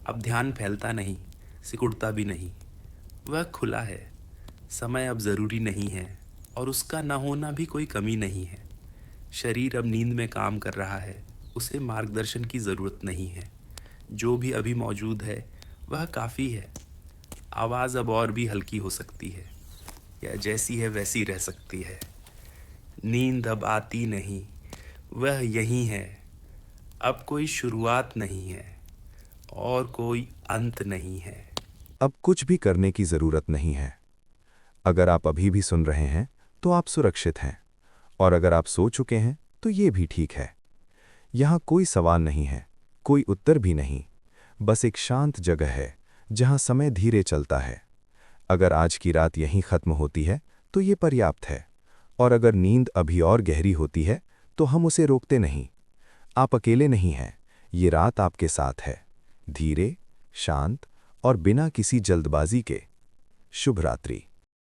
अब ध्यान फैलता नहीं, सिकुड़ता भी नहीं, वह खुला है। समय अब ज़रूरी नहीं है और उसका न होना भी कोई कमी नहीं है। शरीर अब नींद में काम कर रहा है, उसे मार्गदर्शन की ज़रूरत नहीं है। जो भी अभी मौजूद है वह काफ़ी है। आवाज़ अब और भी हल्की हो सकती है या जैसी है वैसी रह सकती है। नींद अब आती नहीं, वह यहीं है। अब कोई शुरुआत नहीं है और कोई अंत नहीं है। अब कुछ भी करने की जरूरत नहीं है। अगर आप अभी भी सुन रहे हैं तो आप सुरक्षित हैं, और अगर आप सो चुके हैं तो ये भी ठीक है। यहाँ कोई सवाल नहीं है, कोई उत्तर भी नहीं, बस एक शांत जगह है जहाँ समय धीरे चलता है। अगर आज की रात यहीं खत्म होती है तो ये पर्याप्त है, और अगर नींद अभी और गहरी होती है तो हम उसे रोकते नहीं। आप अकेले नहीं हैं, ये रात आपके साथ है, धीरे, शांत और बिना किसी जल्दबाजी के। शुभ रात्रि।